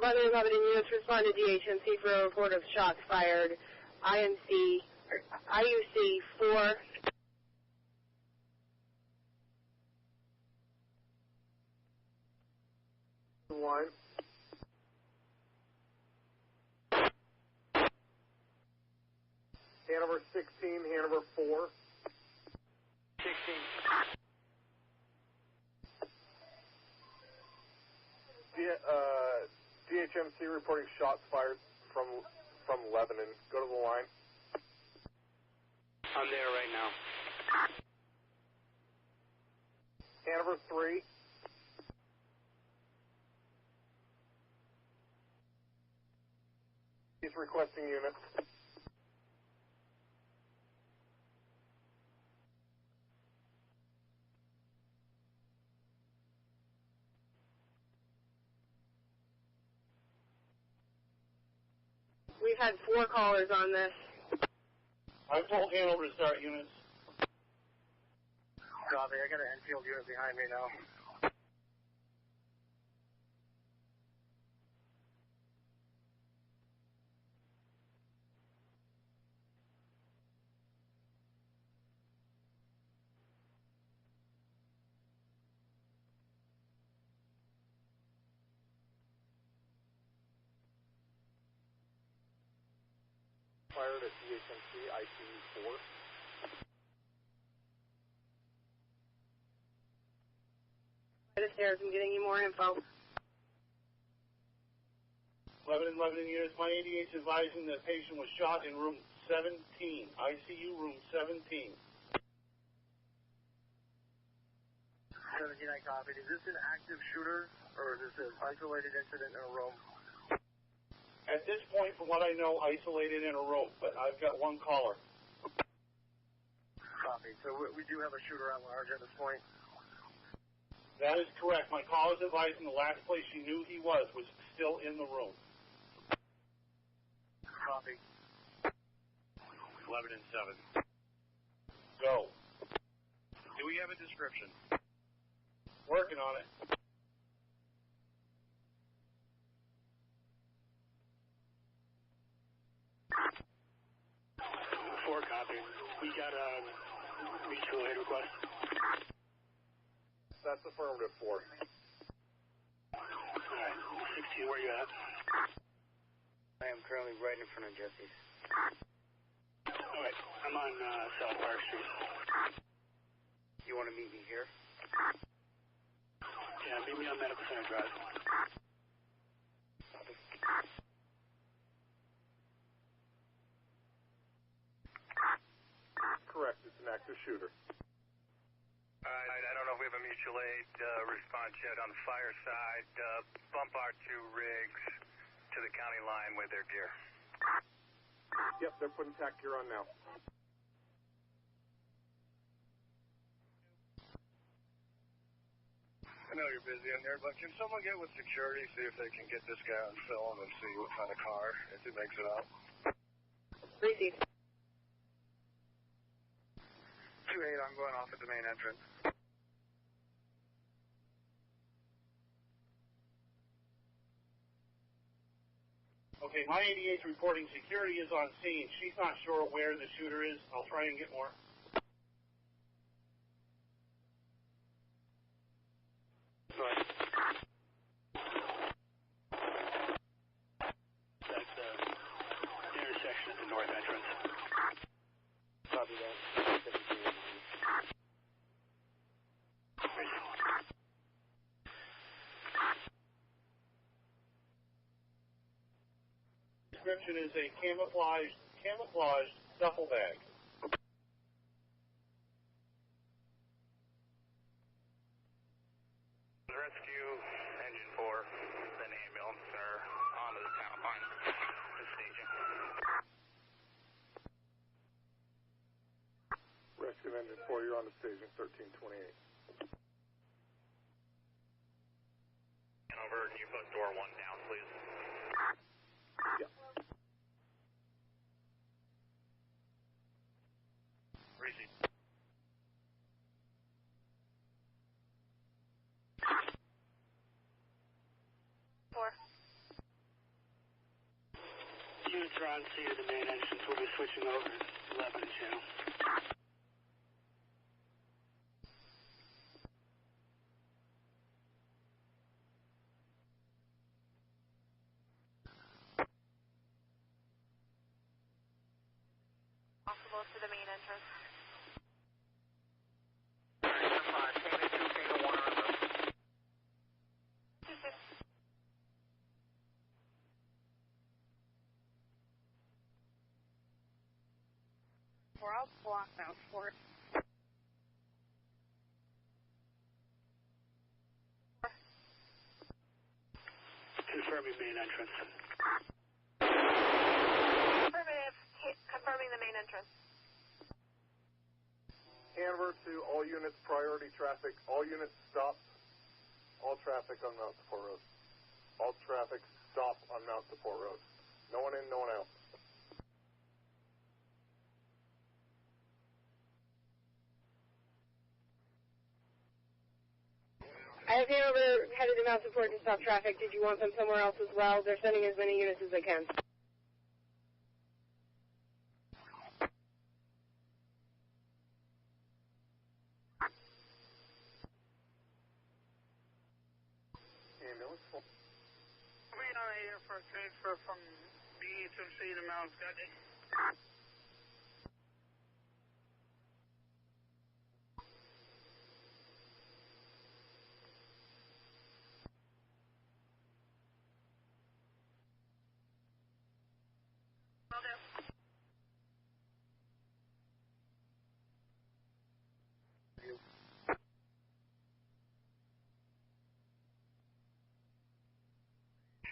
Lebanon units respond to DHMC for a report of shots fired. IUC 4. Line. Hanover 16, Hanover 4. 16. DHMC reporting shots fired from Lebanon. Go to the line. I'm there right now. Hanover 3. He's requesting units. We've had 4 callers on this. I've told Hanover to start units. Copy, I got an Enfield unit behind me now. Fired at DHMC ICU 4. Right upstairs, I'm getting you more info. Lebanon units, my 88 is advising the patient was shot in room 17, ICU room 17. 17, I copied. Is this an active shooter, or is this an isolated incident in a room? At this point, from what I know, isolated in a room, but I've got 1 caller. Copy. So we do have a shooter at large at this point? That is correct. My caller's advising the last place she knew he was still in the room. Copy. Lebanon 7. Go. Do we have a description? Working on it. 4, copy. We got a mutual aid request. That's affirmative 4. Alright, 16, where you at? I am currently right in front of Jesse's. Alright, I'm on South Park Street. You want to meet me here? Yeah, meet me on Medical Center Drive. Copy. Correct, it's an active shooter. I don't know if we have a mutual aid response yet on the fire side. Bump our 2 rigs to the county line with their gear. Yep, they're putting TAC gear on now. I know you're busy in there, but can someone get with security, see if they can get this guy on film and see what kind of car, if he makes it out? Received. 2-8, I'm going off at the main entrance. Okay, my 88's reporting security is on scene. She's not sure where the shooter is. I'll try and get more. That's the intersection at the north entrance. Copy that. Description is a camouflaged duffel bag. The rescue engine 4, then ambulance are onto the town line, the station. Rescue engine 4, you're on the station, 1328. And over, can you put door 1 down, please? Yep. Receive. units are on scene at the main entrance. We'll be switching over to Lebanon channel. Possible to the main entrance. I'll block out for it. Confirming main entrance. Affirmative. Confirming the main entrance. Hanover to all units, priority traffic. All units stop. All traffic on Mount Support Road. All traffic stop on Mount Support Road. No one in, no one out. I have Hanover headed to Mount Support to stop traffic. Did you want them somewhere else as well? They're sending as many units as they can. Ambulance. We're on here for a transfer from BHMC to Mount Scotty.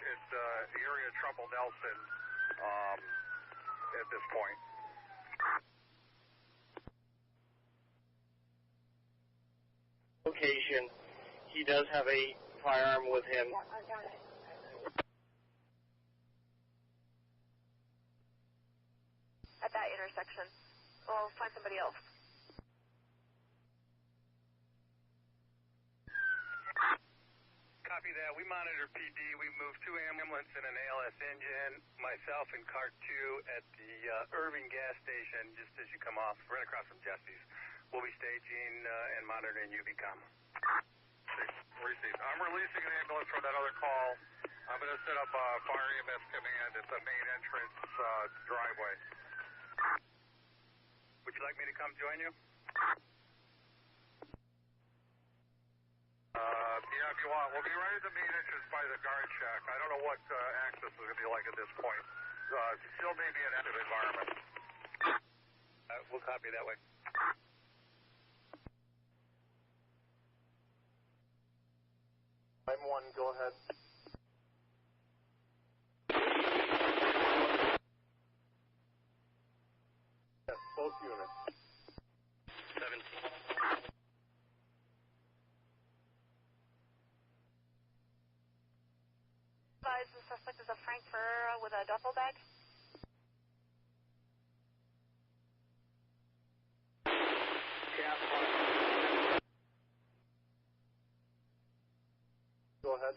It's area Trumbull Nelson at this point. Location. He does have a firearm with him. Yeah, I got it. At that intersection. We'll find somebody else. Copy that. We monitor PD. We moved 2 ambulances and an ALS engine. Myself and Cart 2 at the Irving gas station, just as you come off, right across from Jesse's. We'll be staging and monitoring UVCOM. Received. I'm releasing an ambulance from that other call. I'm going to set up a fire EMS command at the main entrance driveway. Would you like me to come join you? Yeah, if you want. We'll be right at the main entrance by the guard shack. I don't know what access is going to be like at this point. Still may be an active environment. We'll copy that way. I'm 1, go ahead. Yes, both units. 17. The suspect is a Frank Ferriere with a duffel bag. Go ahead.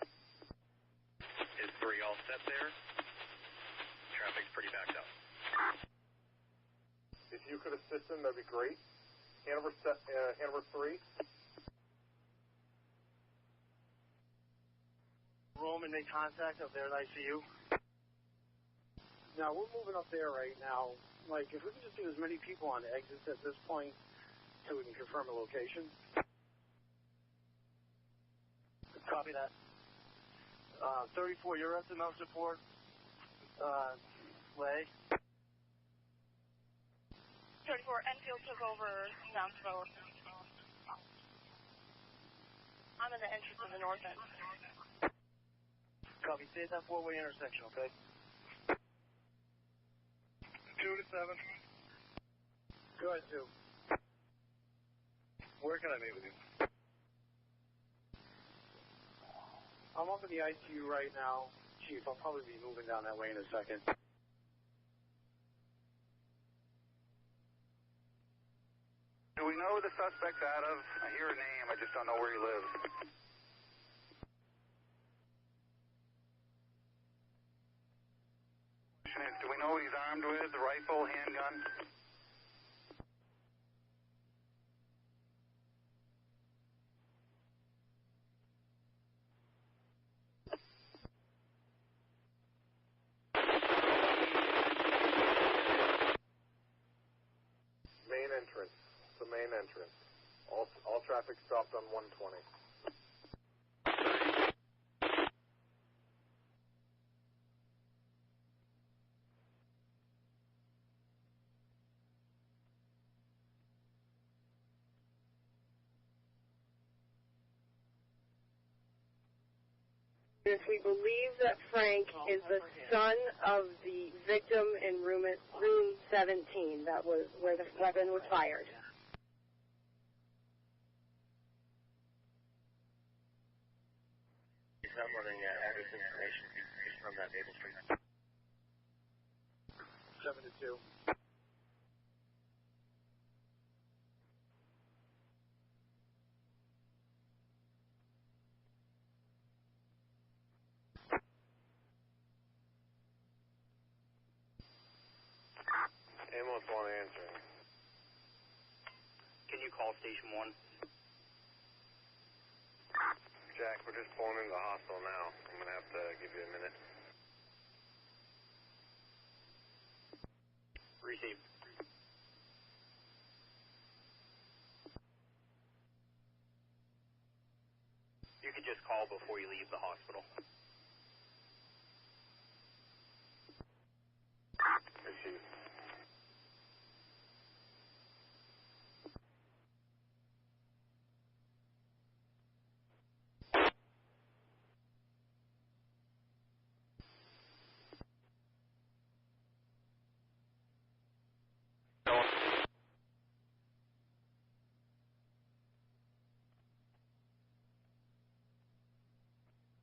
Is 3 all set there? Traffic's pretty backed up. If you could assist him, that'd be great. Hanover 3. Room and make contact up there at ICU. Now, we're moving up there right now. Like, if we can just get as many people on the exits at this point so we can confirm a location. Copy that. 34, you're at the Mount Support. Way. 34, Enfield took over South Road. I'm in the entrance of the north end. Copy. Stay at that 4-way intersection, okay? 2 to 7. Go ahead, 2. Where can I meet with you? I'm up in the ICU right now. Chief, I'll probably be moving down that way in a second. Do we know who the suspect's out of? I hear a name, I just don't know where he lives. question is, do we know what he's armed with? The rifle, handgun? Main entrance. The main entrance. All traffic stopped on 120. Yes, we believe that Frank is the son of the victim in room 17. That was where the weapon was fired. He's not running address information. He's from that Maple Street. 7 to 2. Ambulance 1 answering. Can you call Station 1? Jack, we're just pulling into the hospital now. I'm going to have to give you a minute. Receive. You could just call before you leave the hospital. Receive.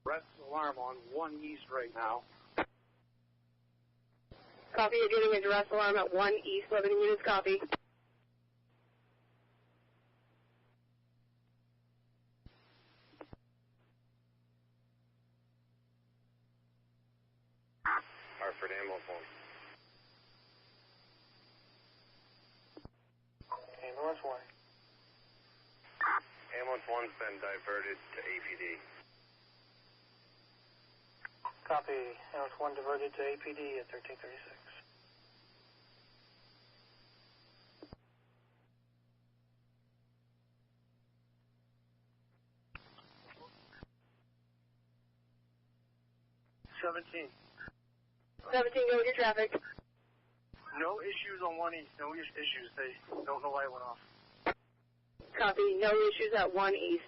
Arrest alarm on 1 East right now. Copy, you're getting a duress alarm at 1 East, Lebanon units, copy. Hartford ambulance 1. Ambulance 1. Ambulance 1's been diverted to APD. Copy. Ambulance 1 diverted to APD at 1336. Seventeen, go with your traffic. No issues on 1 East. No issues. They don't know why it went off. Copy, no issues at 1 East.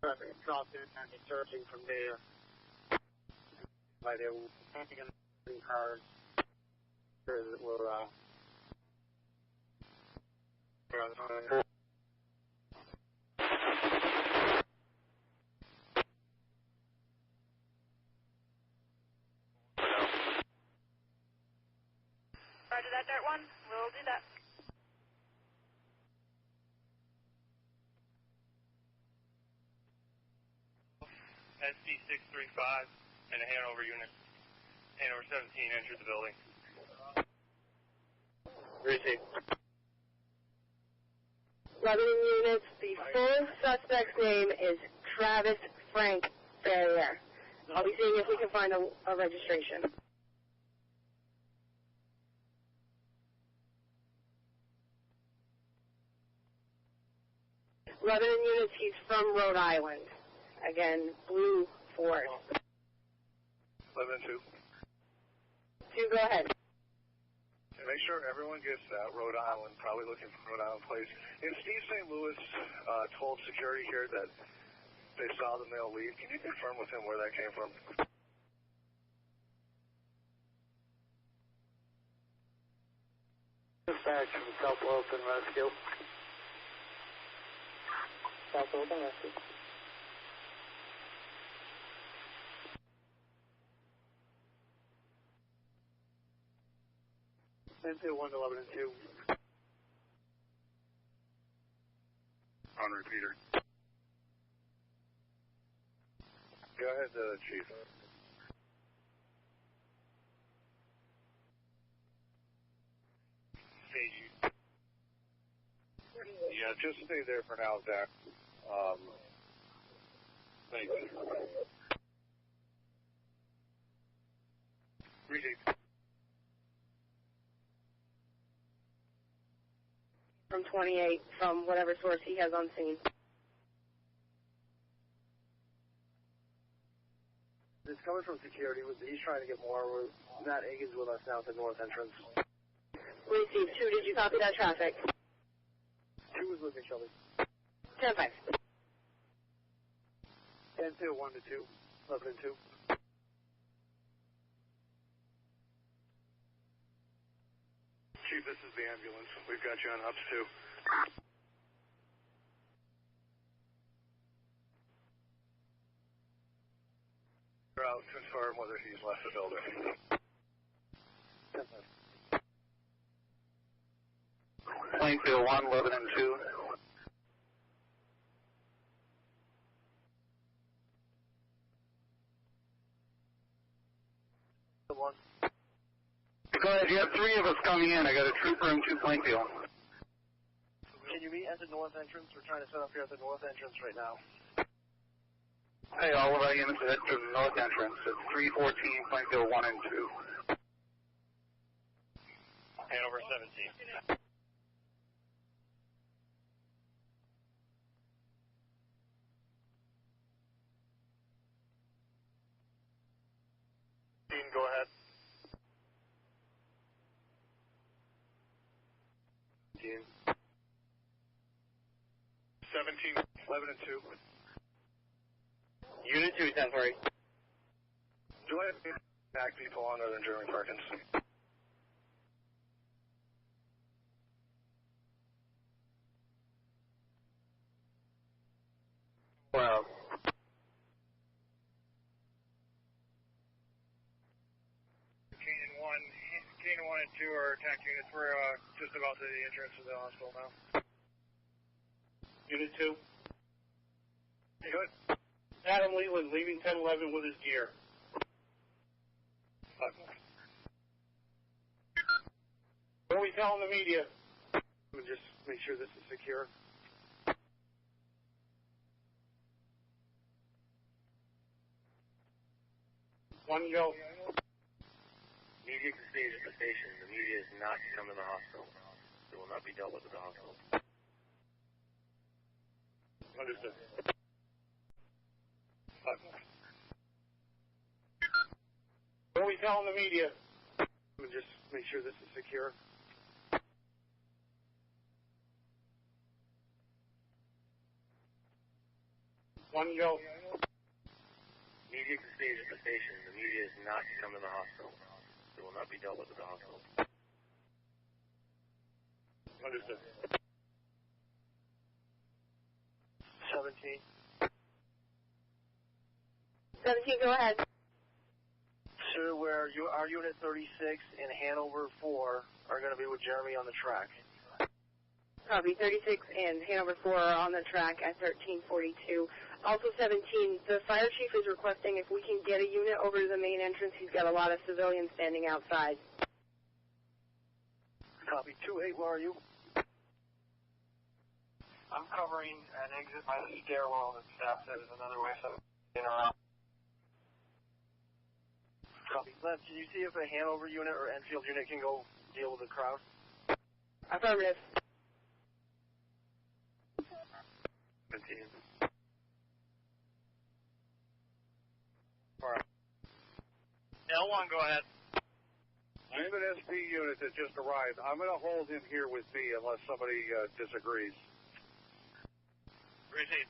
Traffic stopped in and he's searching from there. By there, camping in cars. We're Roger that, Dart 1. We'll do that. SC635 and a Hanover unit. Hanover 17 entered the building. Receive. Lebanon units, the full suspect's name is Travis Frink Ferriere. I'll be seeing if we can find a registration. Lebanon units, he's from Rhode Island. Again, blue Ford. Lebanon 2. 2, go ahead. Make sure everyone gets that. Rhode Island, probably looking for Rhode Island place. And Steve St. Louis told security here that they saw the male leave. Can you confirm with him where that came from? Dispatch from South Wilson Rescue. South Wilson Rescue. 1 to Lebanon 2. On repeater. Go ahead, Chief. Yeah, just stay there for now, Zach. Thank you. Appreciate it. From 28, from whatever source he has on scene. It's coming from security. He's trying to get more. Matt Egan's with us now at the north entrance. Receive 2, did you copy that traffic? 2 is with me, Shelby. 10-5. 10-2, 1 to 2, 11 and 2. Chief, this is the ambulance. We've got you on hubs, too. We're out to confirm whether he's left the building. 10-5. Plainfield 1, 11 and 2. Go ahead, you have 3 of us coming in. I got a trooper and 2 Plainfield. Can you meet at the north entrance? We're trying to set up here at the north entrance right now. Hey, all of our units head to the north entrance. It's 314, Plainfield 1 and 2. Hanover 17. Go ahead. 17, 11 and 2. Unit 2, 10-3. Do I have back people on other than Jeremy Perkins? Well, Canaan 1 and 2 are attack units. We're just about to the entrance of the hospital now. Unit 2. Good. Adam Leland leaving 1011 with his gear. What are we telling the media? We'll just make sure this is secure. One go. Media can stay at the station. The media is not to come to the hospital. It will not be dealt with at the hospital. Understood. What are we telling the media? We'll just make sure this is secure. One go. Media can stay at the station. The media is not to come to the hospital. It will not be dealt with at the hospital. Understood. 17. 17, go ahead. Sir, where our Unit 36 and Hanover 4 are going to be with Jeremy on the track. Copy, 36 and Hanover 4 are on the track at 1342. Also 17, the fire chief is requesting if we can get a unit over to the main entrance. He's got a lot of civilians standing outside. Copy, 2-8, where are you? I'm covering an exit by the stairwell that staff said is another way, so in or out. Copy. Glenn, can you see if a Hanover unit or Enfield unit can go deal with the crowd? Affirmative. 17. L1, go ahead. I have an SP unit that just arrived. I'm going to hold him here with me unless somebody disagrees. Receive.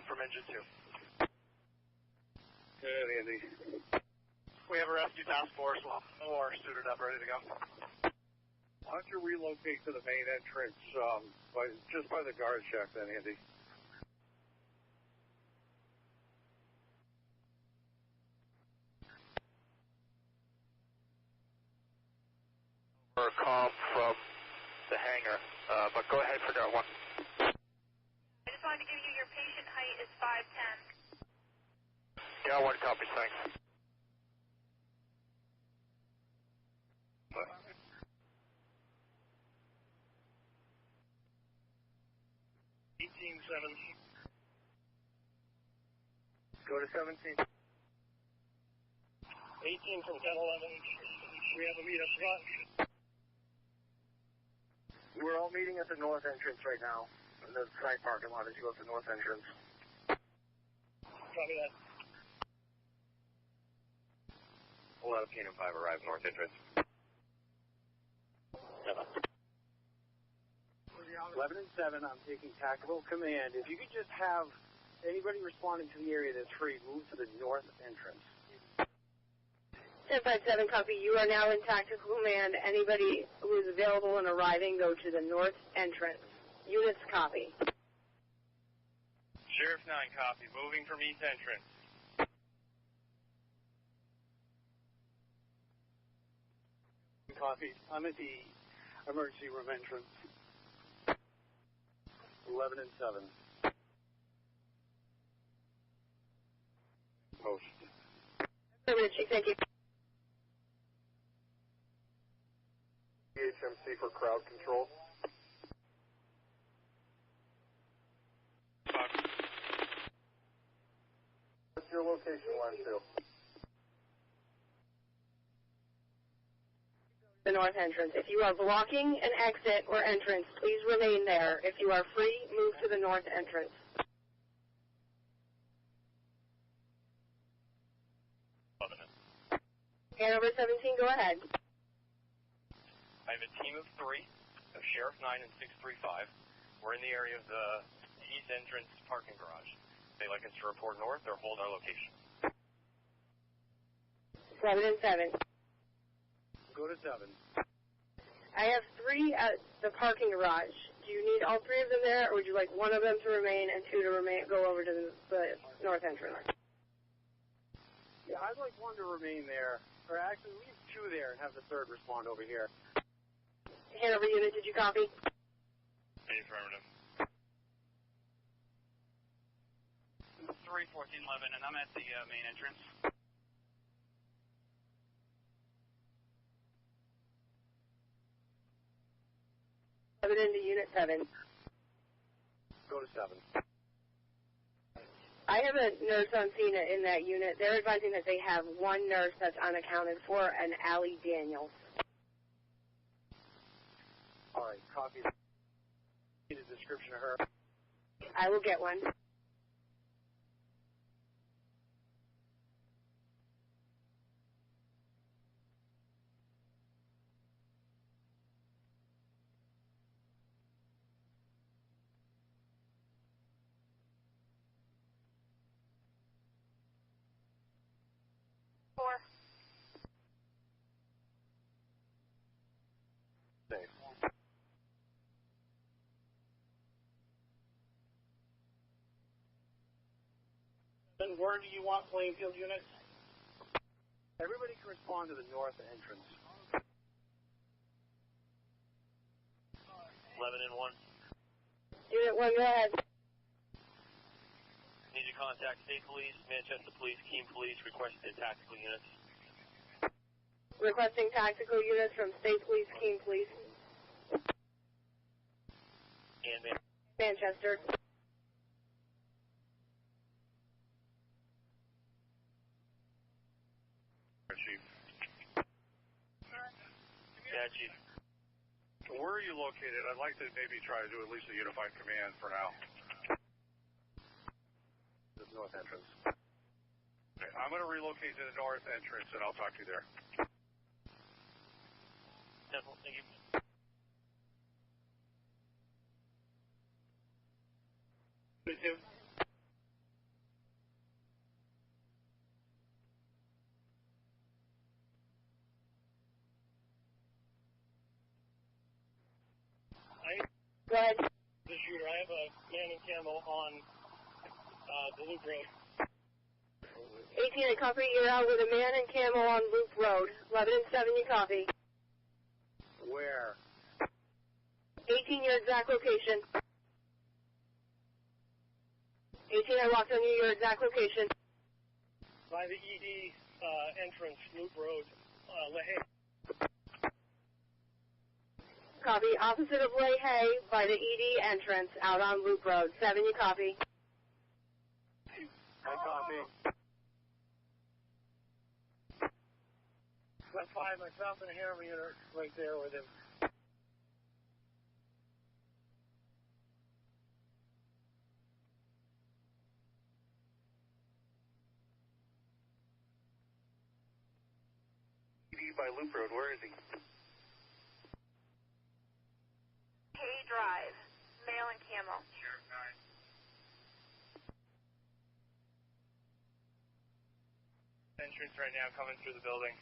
From engine 2. Good, Andy. We have a rescue task force, more suited up, ready to go. Why don't you relocate to the main entrance, just by the guard shack then, Andy? Or a call from the hangar, but go ahead for that one. I just wanted to give you your patient height is 5'10". Yeah, 1 copy, thanks. What? 18-7. Go to 17. 18 from 10-11. We have a meet up front. We're all meeting at the north entrance right now. In the side parking lot as you go up the north entrance. Copy that. 11 and 5 arrive north entrance. 11 and 7, I'm taking tactical command. If you could just have anybody responding to the area that's free, move to the north entrance. 1057, copy. You are now in tactical command. Anybody who is available and arriving, go to the north entrance. Units, copy. Sheriff 9, copy. Moving from east entrance. Copy. I'm at the emergency room entrance. 11 and 7. Post. Chief, thank you. HMC for crowd control. What's your location, line 2? The north entrance. If you are blocking an exit or entrance, please remain there. If you are free, move to the north entrance. Hanover 17, go ahead. I have a team of 3 of Sheriff 9 and 635. We're in the area of the east entrance parking garage. They'd like us to report north or hold our location. 7 and 7. Go to 7. I have 3 at the parking garage. Do you need all 3 of them there, or would you like 1 of them to remain and 2 to go over to the north entrance? Yeah, I'd like 1 to remain there. Or actually, leave 2 there and have the 3rd respond over here. Hanover unit, did you copy? Affirmative. 31411, and I'm at the main entrance. Have it into unit 7. Go to 7. I have a nurse on scene in that unit. They're advising that they have 1 nurse that's unaccounted for, and Allie Daniels. All right, copy. Need a description of her. I will get one. And where do you want Plainfield units? Everybody can respond to the north entrance. 11 and 1. Unit 1, go ahead. Need to contact State Police, Manchester Police, Keene Police, requested tactical units. Requesting tactical units from State Police, Keene Police. And Manchester. Chief. Yeah, Chief. Where are you located? I'd like to maybe try to do at least a unified command for now. The north entrance. Okay, I'm going to relocate to the north entrance, and I'll talk to you there. Thank you. Me too. Go ahead. The shooter, I have a man in camo on the Loop Road. 18, I copy. You're out with a man in camo on Loop Road. 11 and 7, you copy. Where? 18, your exact location. 18, I walked on you, your exact location. By the ED entrance, Loop Road, Lehigh. Copy. Opposite of Lehigh by the ED entrance out on Loop Road. 7, you copy. I copy. Got 5, myself and a hammer unit right there with him. By Loop Road, where is he? Hay Drive, male and camo. Sheriff 9. Entrance right now, coming through the building.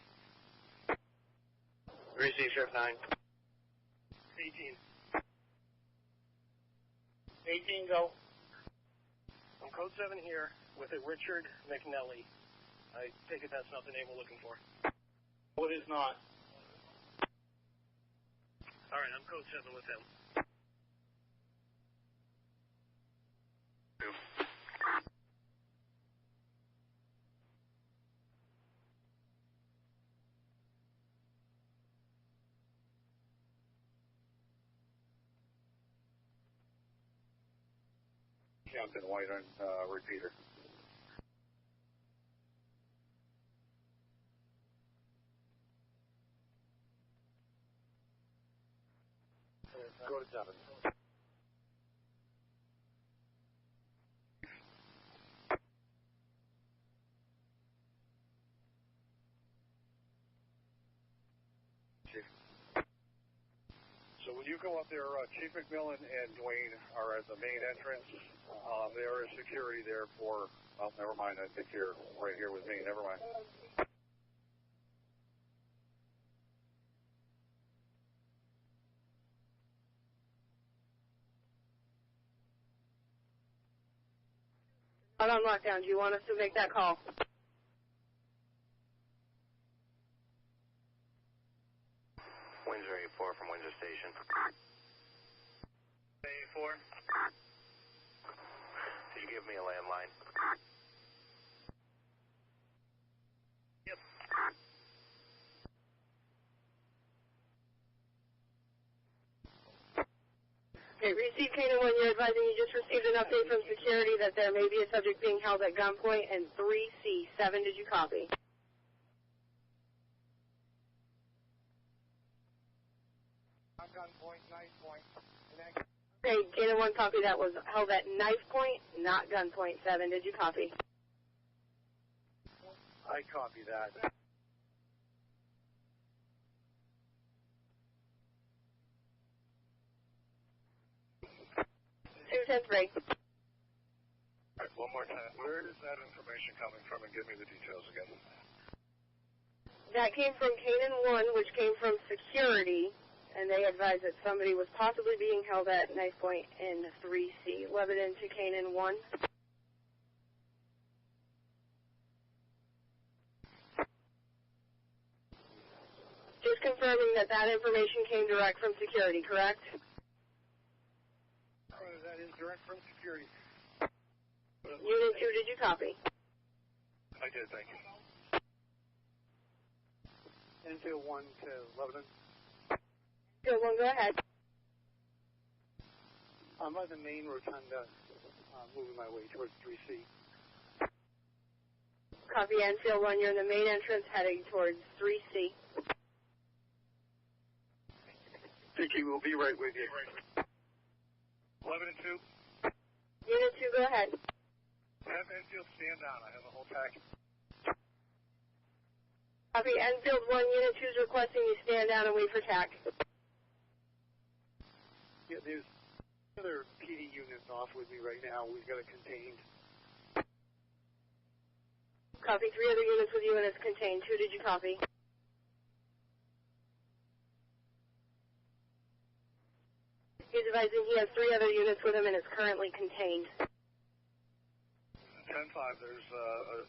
Receive, Sheriff 9. 18. 18, go. I'm code 7 here with a Richard McNelly. I take it that's not the name we're looking for. What is not? All right, I'm code 7 with him. Captain White on repeater. Go to 7. So when you go up there, Chief McMillan and Dwayne are at the main entrance. There is security there for, oh, never mind, I think you're right here with me, never mind. Out on lockdown. Do you want us to make that call? Windsor 84 from Windsor Station. 84. Did you give me a landline? Yep. Okay, receive Canaan 1, you're advising you just received an update from security that there may be a subject being held at gunpoint and 3C. 7, did you copy? On gunpoint, knife point. Okay, Canaan 1, copy. That was held at knife point, not gunpoint. 7, did you copy? I copy that. 210-3. All right, one more time. Where is that information coming from, and give me the details again? That came from Canaan 1, which came from security, and they advised that somebody was possibly being held at knife point in 3C. Lebanon to Canaan 1. Just confirming that that information came direct from security, correct? That is direct from security. Unit 2, did you copy? I did, thank you. Enfield 1 to Lebanon. Good one, go ahead. I'm by the main rotunda, moving my way towards 3C. Copy, Enfield 1, you're in the main entrance heading towards 3C. Thank you, we'll be right with you. Lebanon 2, Unit 2, go ahead. have Enfield stand down. I have a whole package. Copy, Enfield 1, Unit 2 is requesting you stand down and wait for TAC. Yeah, there's other PD units off with me right now. We've got it contained. Copy, 3 other units with you and it's contained. 2, did you copy? He's advising he has 3 other units with him and it's currently contained. 10-5, there's a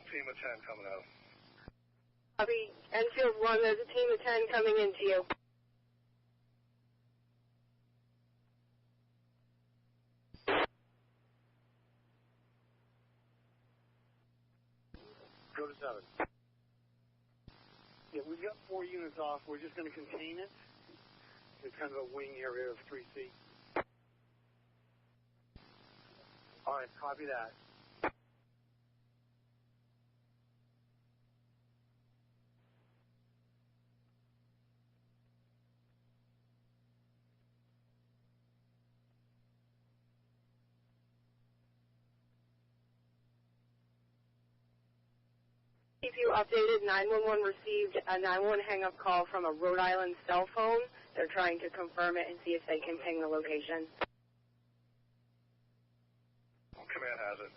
team of 10 coming out. Copy, Enfield 1, there's a team of 10 coming into you. to 7. Yeah, we've got 4 units off. We're just going to contain it. It's kind of a wing area of 3 feet. All right, copy that. Keep you updated. 911 received a 911 hang-up call from a Rhode Island cell phone. They're trying to confirm it and see if they can ping the location. Command has it.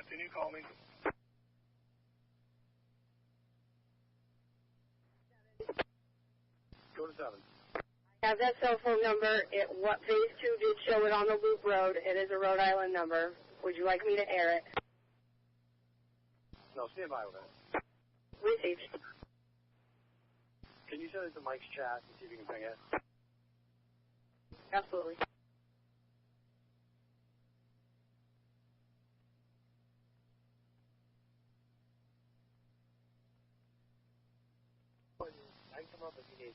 Can you call me? Go to 7. I have that cell phone number. What phase 2 did show it on the loop road. It is a Rhode Island number. Would you like me to air it? No, stand by with it. Received. Can you send it to Mike's chat and see if you can ping it? Absolutely. I can come up if you need.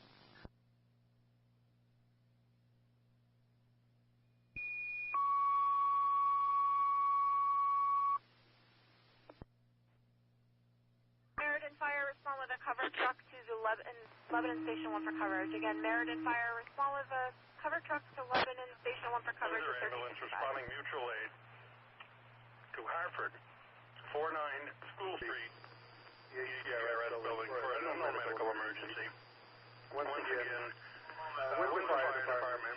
Meriden Fire, respond with a cover truck to the Lebanon Station 1 for coverage. Again, Meriden Fire, respond with a cover truck to Lebanon Station 1 for coverage. Further ambulance responding mutual aid to Hartford, 49 School Street, ECRS building for a medical emergency. Once again, Warwick Fire Department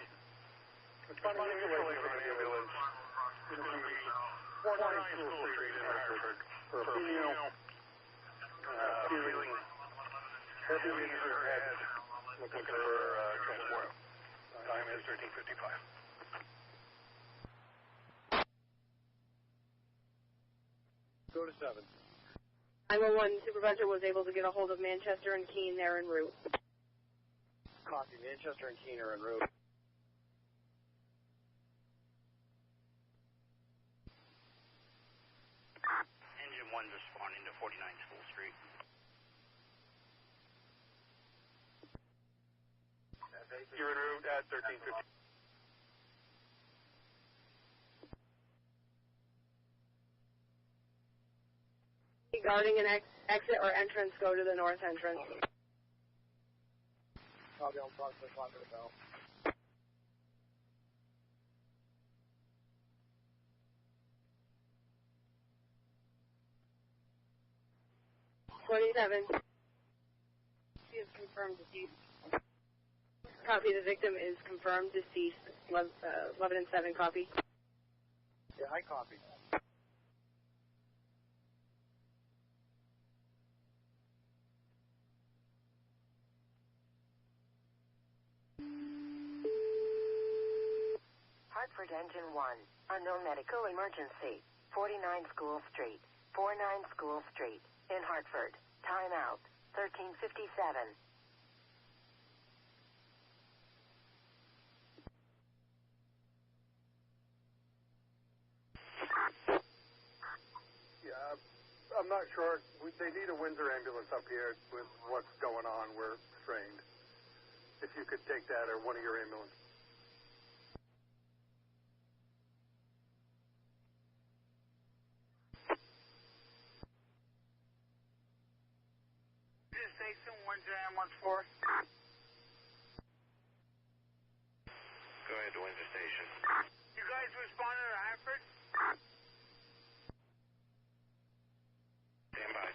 responding mutual aid from an ambulance to the 49 School Street in Hartford for a female feeling heavy in her head, looking for transport. Time is 13:55. Go to 7. 911 supervisor was able to get a hold of Manchester and Keene. They're en route. Copy. Manchester and Keene are en route. Engine 1's responding to 49 School Street. You're en route at 13:50. Regarding an exit or entrance, go to the north entrance. I'll be on top of the clock of the bell. She is confirmed deceased. Copy. The victim is confirmed deceased. Lebanon 7, copy. Yeah, I copy. Hartford Engine 1, unknown medical emergency, 49 School Street, 49 School Street, in Hartford. Time out, 13:57. Yeah, I'm not sure. They need a Windsor ambulance up here with what's going on. We're strained. If you could take that or one of your ambulances. Station 1 ambulance 4. Go ahead to Windsor Station. You guys responded to Hartford? Stand by.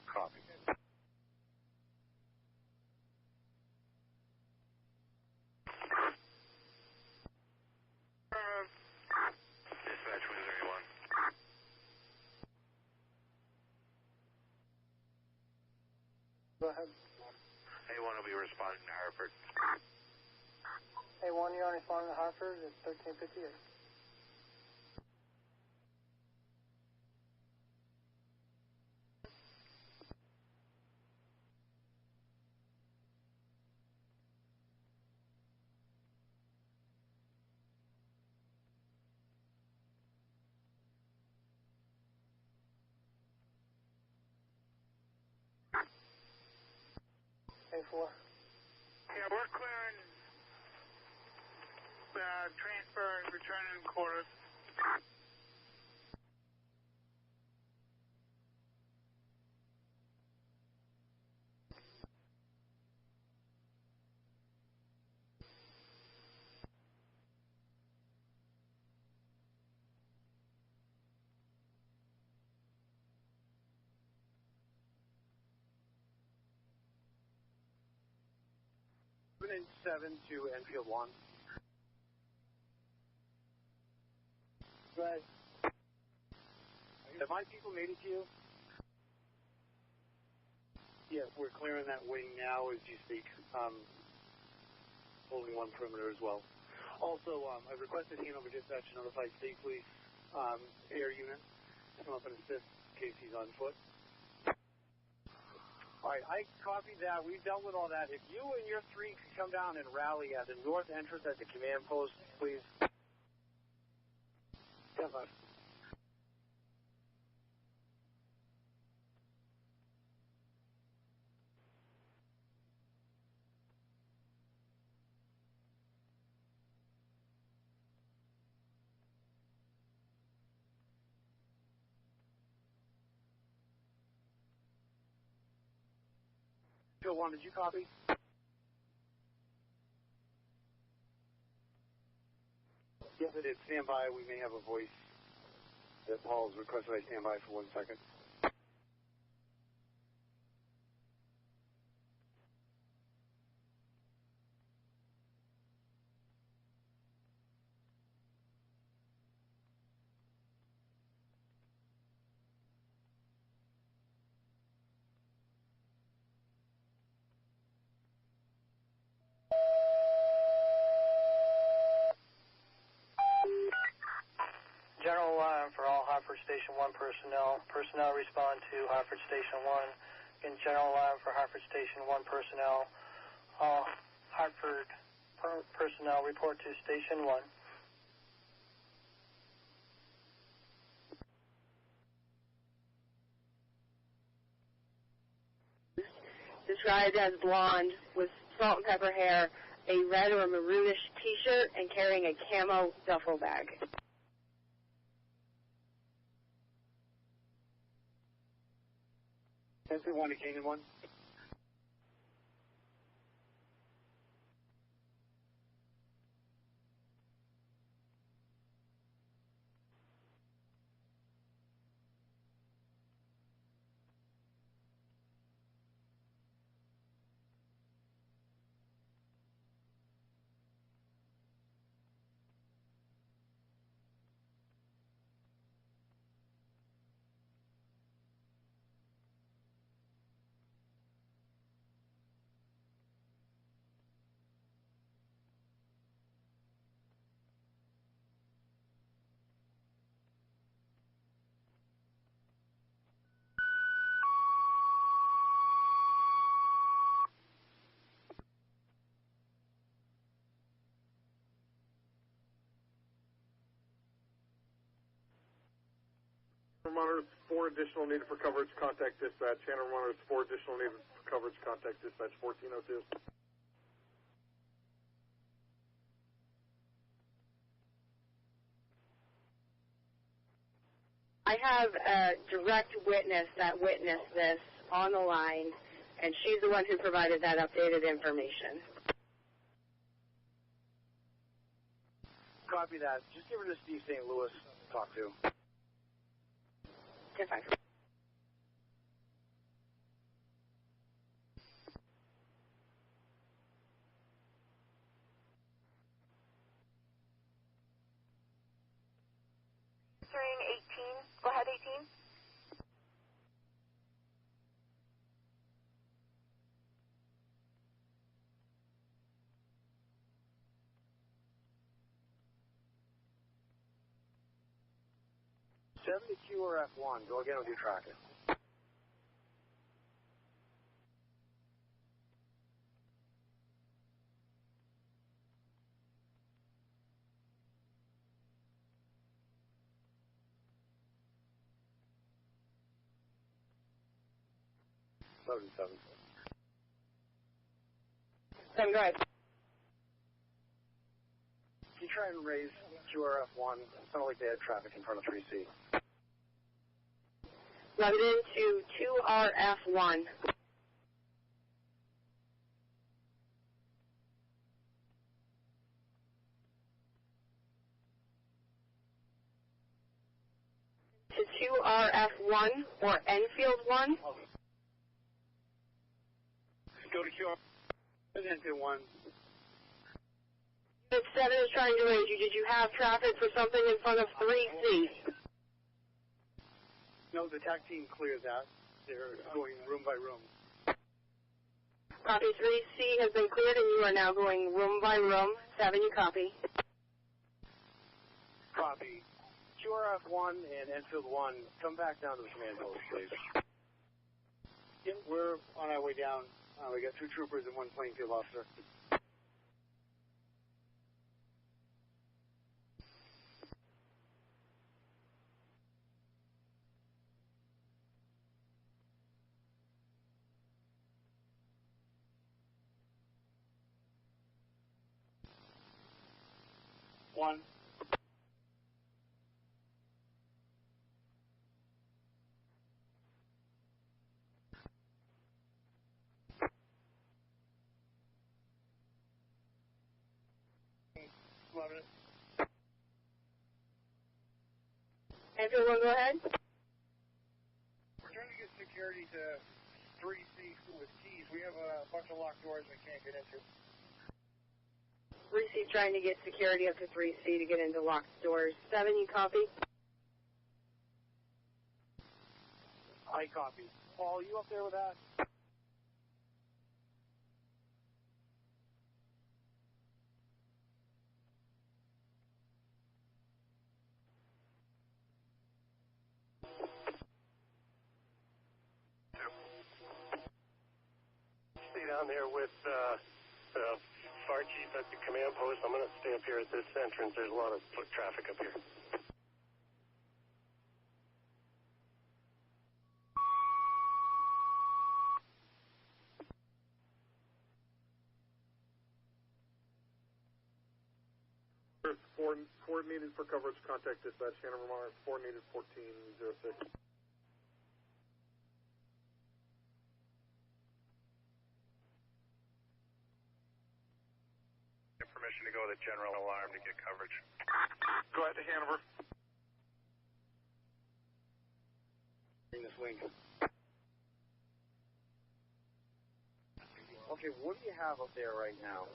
Copy. Dispatch Windsor 1. Go ahead. A1 will be responding to Hartford. A1, you're on responding to Hartford. It's 1358. A4. Yeah, we're clearing transfer and returning quarters. Lebanon 7 to Enfield 1. Go ahead. Have my people made it to you? Yes, we're clearing that wing now as you speak. Holding one perimeter as well. Also, I've requested Hanover Dispatch to notify State Police air unit to come up and assist in case he's on foot. All right, I copied that. We've dealt with all that. If you and your three could come down and rally at the north entrance at the command post, please. Yeah, bud. Phil 1, did you copy? Yes, I did. Stand by. We may have a voice that Paul's requested I stand by for 1 second. General alarm for all Hartford Station 1 personnel. Personnel respond to Hartford Station 1. Again, general alarm for Hartford Station 1 personnel. All Hartford personnel report to Station 1. Described as blonde with salt and pepper hair, a red or maroonish t-shirt, and carrying a camo duffel bag. Sensor 1 to Canaan 1. Monitors 4 additional needed for coverage. Contact dispatch. Hanover monitors 4 additional needed for coverage. Contact dispatch 1402. I have a direct witness that witnessed this on the line, and she's the one who provided that updated information. Copy that. Just give her to Steve St. Louis to talk to. 10-5. Answering 18. Go ahead, 18. 72 or F1. Go again with your tracking. Loading 7. 7, go ahead. Can you try and raise QRF1? It sounded like they had traffic in front of 3C. Plug it into 2RF1. To 2RF1 or Enfield 1. Go to QRF Enfield 1. Unit 7 is trying to raise you. Did you have traffic for something in front of 3C? No, the TAC team cleared that. They're going room by room. Copy. 3C has been cleared and you are now going room by room. 7, you copy. Copy. QRF1 and Enfield 1, come back down to the command post, please. Yep, we're on our way down. We got 2 troopers and 1 Plainfield officer. One. Enfield 1, go ahead. We're trying to get security to 3C with keys. We have a bunch of locked doors we can't get into. 3C trying to get security up to 3C to get into locked doors. 7, you copy? I copy. Paul, you up there with that? Stay down there with the fire chief at the command post. I'm going to stay up here at this entrance. There's a lot of foot traffic up here. Four needed for coverage. Contact dispatch. Hanover Mars. 4 needed. 1406. Permission to go with a general alarm to get coverage. Go ahead to Hanover. In this wing. Okay, what do you have up there right now?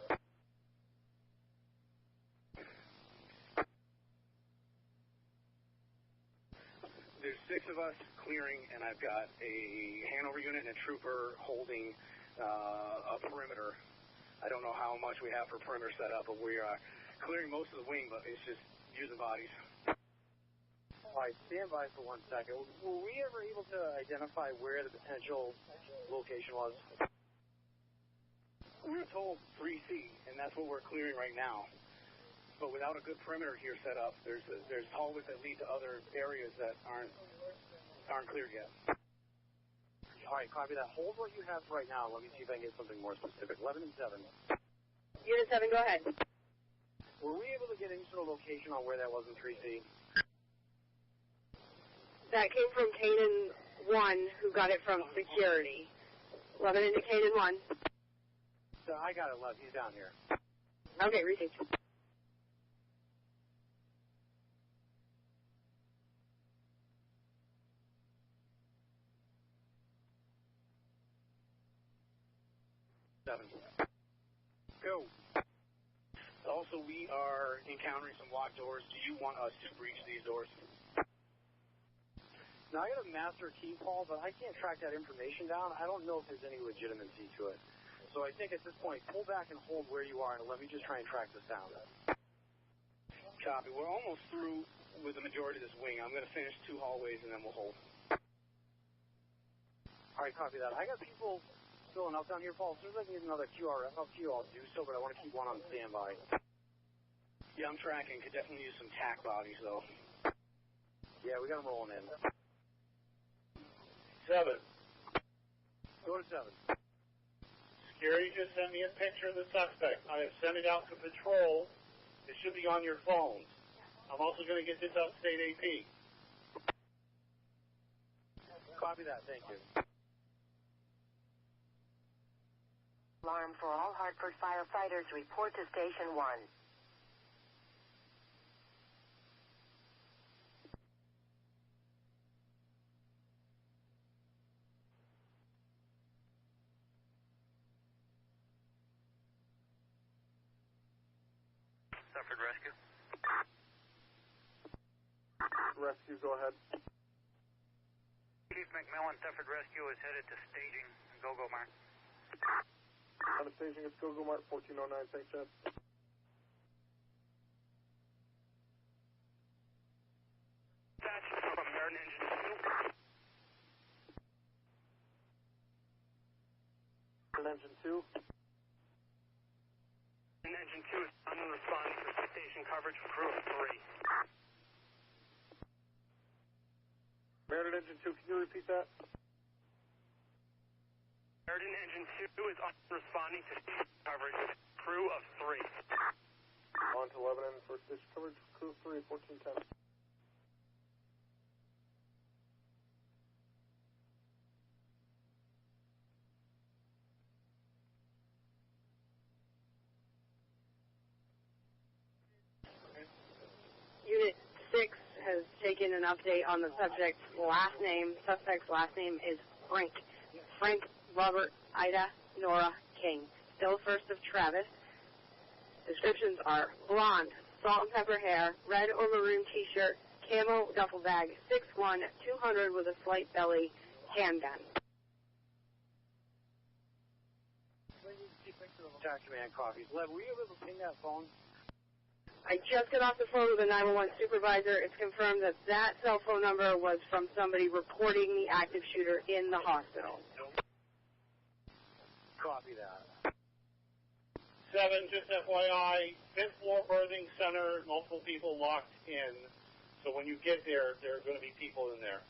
There's 6 of us clearing, and I've got a Hanover unit and a trooper holding a perimeter. I don't know how much we have for perimeter set up, but we are clearing most of the wing, but it's just using bodies. All right, stand by for 1 second. Were we ever able to identify where the potential location was? We were told 3C, and that's what we're clearing right now. But without a good perimeter here set up, there's hallways that lead to other areas that aren't cleared yet. All right, copy that. Hold what you have right now. Let me see if I can get something more specific. 11 and 7. Unit 7, go ahead. Were we able to get into the location on where that was in 3C? That came from Kanan 1, who got it from security. 11 into Kanan 1. So I got it, Lev. He's down here. Okay, received. Go. Also, we are encountering some locked doors. Do you want us to breach these doors? Now, I got a master key, Paul, but I can't track that information down. I don't know if there's any legitimacy to it. So I think at this point, pull back and hold where you are, and let me just try and track this down. copy. We're almost through with the majority of this wing. I'm going to finish 2 hallways and then we'll hold. All right, copy that. I got people filling up down here, Paul. As soon as I can get another QRF up to you, I'll do so, but I want to keep one on standby. Yeah, I'm tracking. Could definitely use some tack bodies, though. Yeah, we got them rolling in. 7. Go to 7. Security just sent me a picture of the suspect. I have sent it out to patrol. It should be on your phones. I'm also going to get this out to state AP. Copy that. Thank you. Alarm for all Hartford firefighters. Report to Station 1. Suffered rescue. Rescue, go ahead. Chief McMillan, Suffered Rescue is headed to staging. Go-Go Mark. On the staging, it's Go-Go Mark 1409. Thanks, Chad. Dispatch from Garden Engine 2. Engine 2. Engine 2 is unresponding for station coverage for crew of 3. Meriden Engine 2, can you repeat that? Meriden Engine 2 is unresponding to station coverage with crew of 3. On to Lebanon for station coverage, crew 3, 1410. Unit 6 has taken an update on the subject's last name. Suspect's last name is Frink. Frank Robert Ida Nora King. Still first of Travis. Descriptions are blonde, salt and pepper hair, red or maroon t-shirt, camo duffel bag, 6'1", 200 with a slight belly, handgun. Attack command copies. Lev, were you able to ping that phone? I just got off the phone with a 911 supervisor. It's confirmed that that cell phone number was from somebody reporting the active shooter in the hospital. Copy that. 7, just FYI, 5th floor birthing center, multiple people locked in. So when you get there, there are going to be people in there.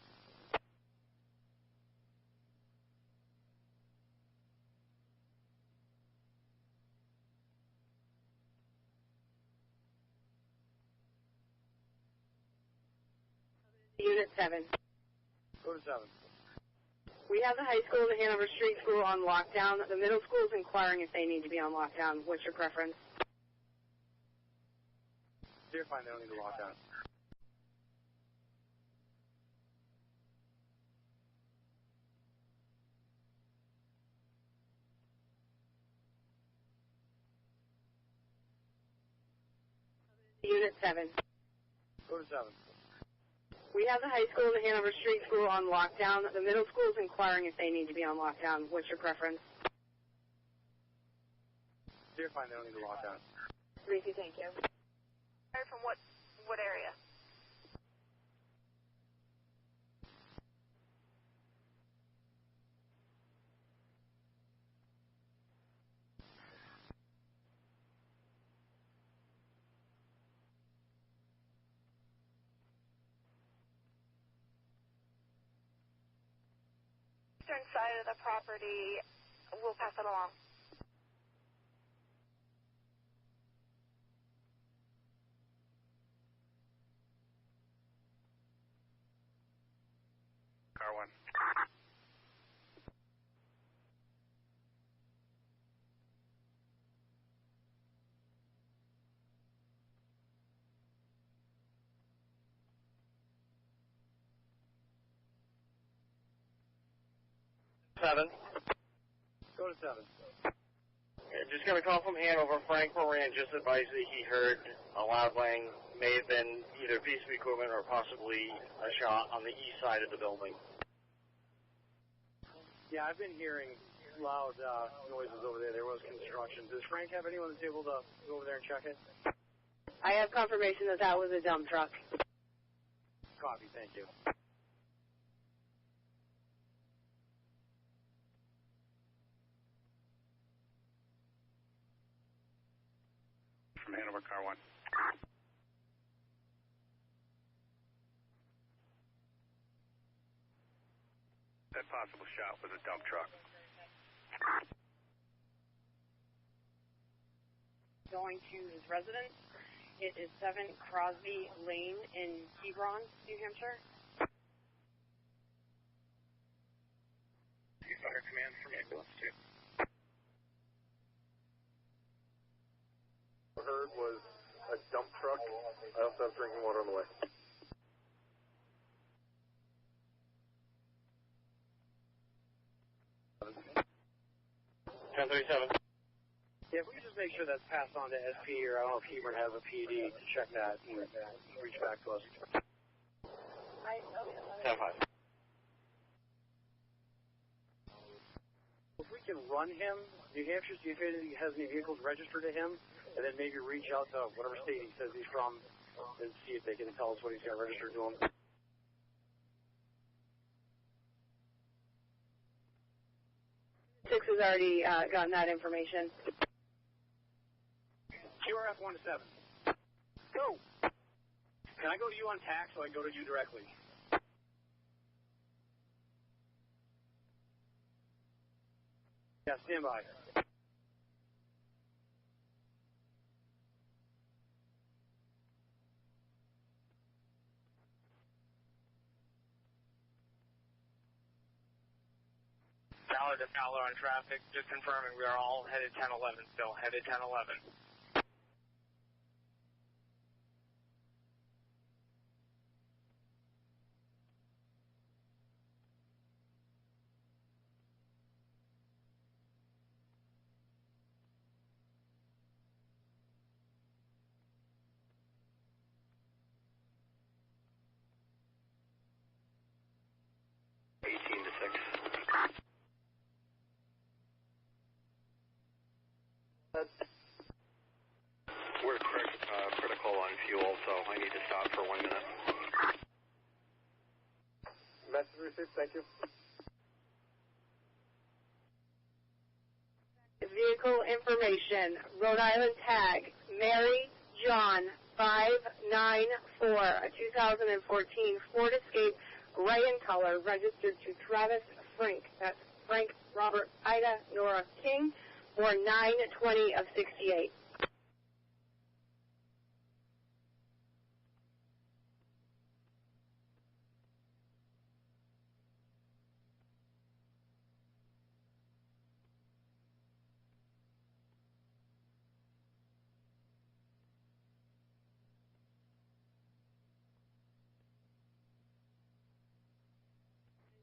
Unit 7. Go to 7. We have the high school and the Hanover Street School on lockdown. The middle school is inquiring if they need to be on lockdown. What's your preference? They're fine. They don't need to lock down. Unit 7. Go to 7. We have the high school and the Hanover Street School on lockdown. The middle school is inquiring if they need to be on lockdown. What's your preference? They're fine. They don't need to lock down. Reese, thank you. From what area? Eastern side of the property. We'll pass it along. Car 1. Go to 7. Just got a call from Hanover. Frank Moran just advised that he heard a loud bang. May have been either a piece of equipment or possibly a shot on the east side of the building. Yeah, I've been hearing loud noises over there. There was construction. Does Frank have anyone that's able to go over there and check it? I have confirmation that that was a dump truck. Copy, thank you. From Hanover, car 1. That possible shot was a dump truck. Going to his residence. It is 7 Crosby Lane in Hebron, New Hampshire. Fire command from ambulance 2. I heard was a dump truck. I also have drinking water on the way. Yeah, if we could just make sure that's passed on to SP, or I don't know if Hebron has a PD to check that and reach back to us. 10-5. If we can run him, New Hampshire, see if he has any vehicles registered to him, and then maybe reach out to whatever state he says he's from and see if they can tell us what he's got registered to him. Six has already gotten that information. QRF 1 to 7. Go! Can I go to you on tax so I can go to you directly? Yeah, stand by. Fowler to Fowler on traffic. Just confirming we are all headed 10-11 still. Headed 10-11. We're critical on fuel, so I need to stop for 1 minute. Message received, thank you. Vehicle information. Rhode Island tag. Mary John 594. A 2014 Ford Escape, gray in color, registered to Travis Frink. That's Frank Robert Ida Nora King, for 9/20 of 68.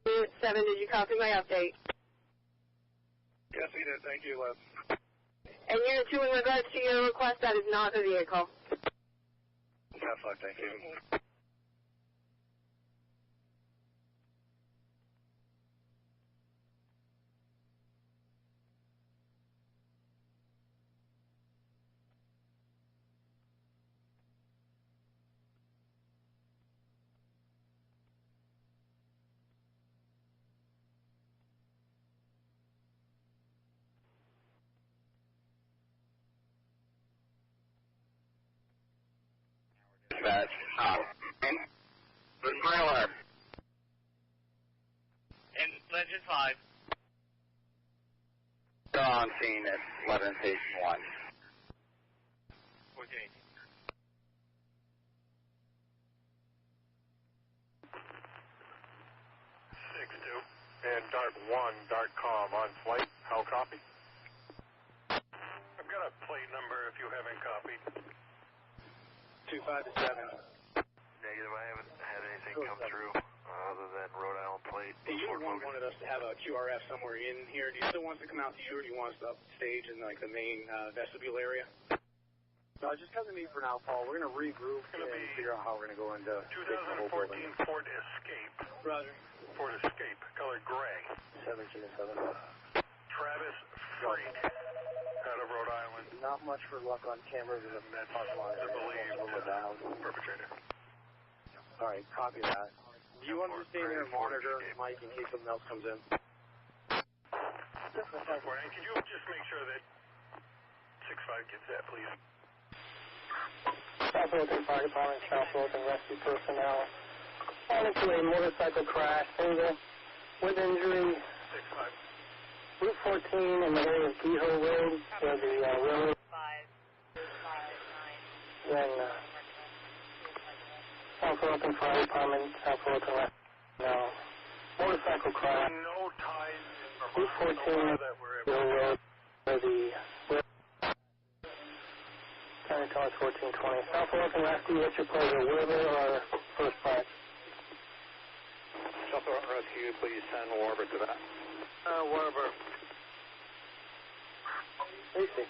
Unit 7, did you copy my update? Yes, we did. Thank you, Les. And Unit 2, in regards to your request, that is not the vehicle. Have fun, thank you. That's the trailer. And Legend 5. Still on scene at Lebanon Station 1. 14. 6-2. And Dart 1, Dartcom on flight. How copy? I've got a plate number if you haven't copied. 25 to 7. Negative, I haven't had anything come through other than Rhode Island plate. You wanted us to have a QRF somewhere in here. Do you still want us to come out to you, or do you want us to upstage in like the main vestibule area? No, just come to me for now, Paul. We're going to regroup and figure out how we're going to go into 2014 Ford Escape. Roger. Ford Escape, color gray. 17 to 7. Travis Frink. out of Rhode Island. Not much for luck on cameras in the parking lot. I believe perpetrator. All right, copy that. Do you want to stay there and monitor, Mike, in case something else comes in? And can you just make sure that 6-5 gets that, please? South Wilton Fire Department, South Wilton Rescue Personnel. On its way, motorcycle crash, single, with injury. 6-5. Route 14 in the area of Kehoe Road, where the railroad. 559. Then South Wilton Fire Department, South Wilton Rescue Personnel. Motorcycle crash. No ties in Route 14 that we're Kehoe Road, where the County Tell us 1420. South Wilton Rescue, what's your pleasure, Wheeler or First Flight? South Wilton Rescue, please send Warwick to that. Warwick. Easy.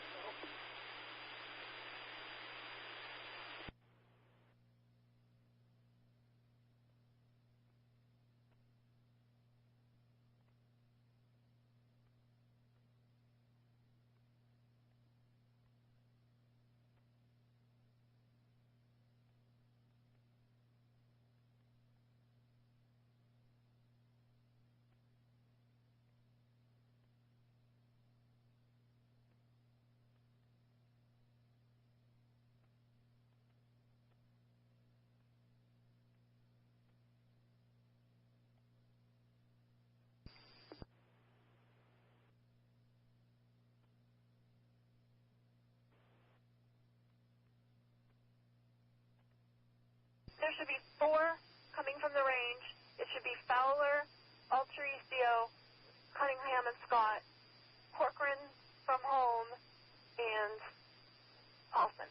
There should be 4 coming from the range. It should be Fowler, Altericio, Cunningham and Scott, Corcoran from home, and Hoffman.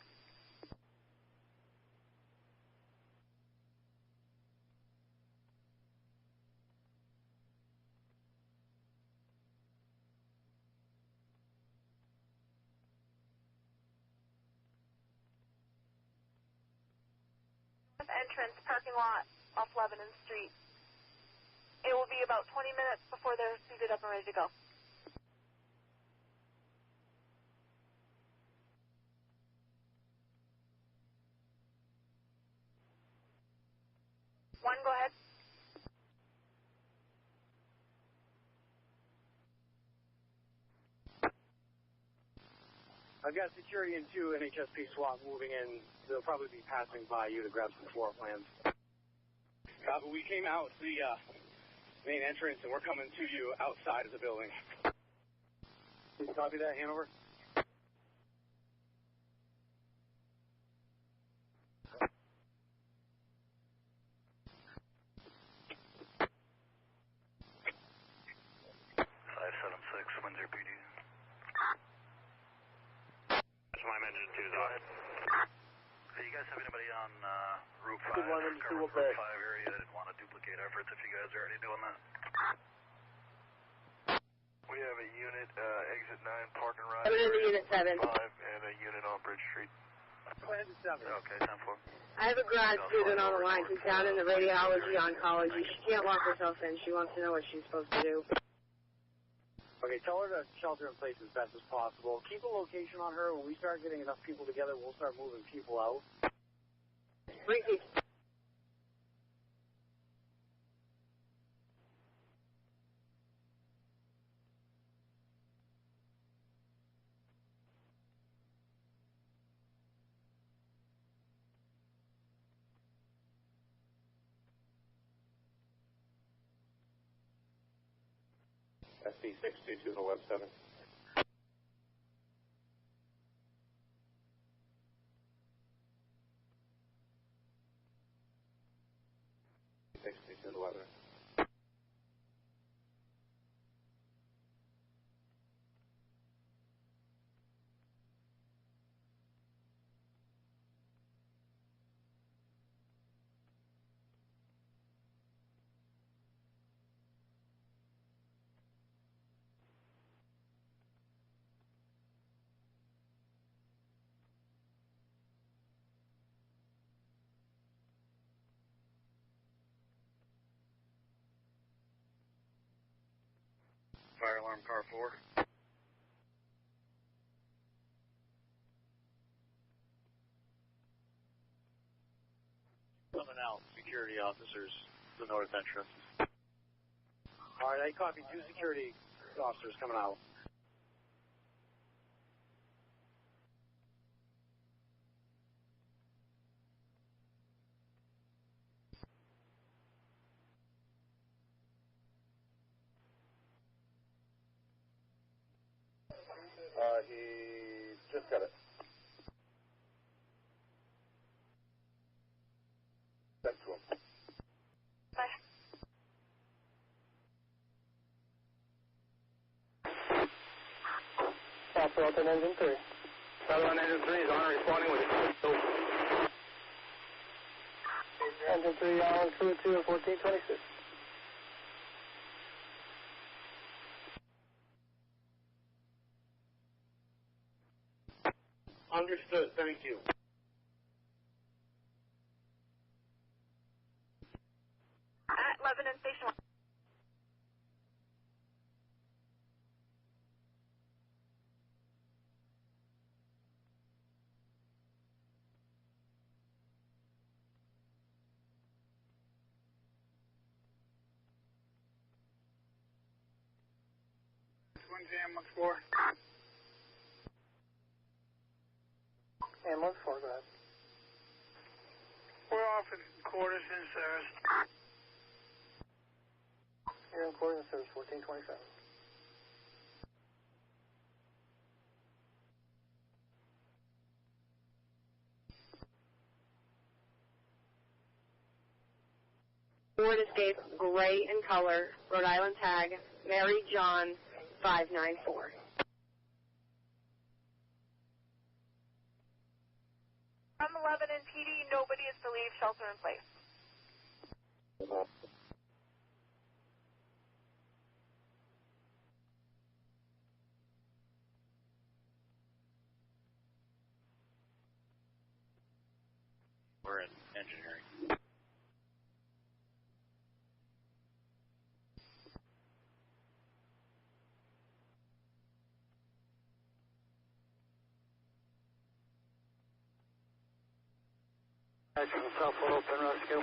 Entrance parking lot off Lebanon Street. It will be about 20 minutes before they're suited up and ready to go. One, go ahead. I've got security and 2 NHSP SWAT moving in. They'll probably be passing by you to grab some floor plans. But we came out the main entrance, and we're coming to you outside of the building. Can you copy that, Hanover? Windsor PD. That's my engine 2, go ahead. Hey, you guys have anybody on Route 5, Route 5 area that want to duplicate efforts if you guys are already doing that? We have a unit, exit 9, park and ride. I'm in the unit 7. 5, and a unit on Bridge Street. Plan 7. Okay, 10-4. I have a grad student on the line. She's down in the radiology oncology. She can't lock herself in. She wants to know what she's supposed to do. Okay, tell her to shelter in place as best as possible. Keep a location on her. When we start getting enough people together, we'll start moving people out. Ricky. SC622 to Web 7. To the weather. Fire alarm car 4. out security officers to the north entrance. All right, I copy 2 security officers coming out. He just got it. Sent to him. South on engine 3. South on engine 3 is on responding with Engine 3 on crew 2 at 1426. Understood. Thank you. At Lebanon Station 1. Ambulance 4. Ambulance 4, go ahead. We're off in quarters in service. You're in quarters in service, 1427. Ford Escape, gray in color, Rhode Island tag, Mary John, 594. From Lebanon PD, nobody is to leave, shelter in place. We're in engineering. From South Open Rescue.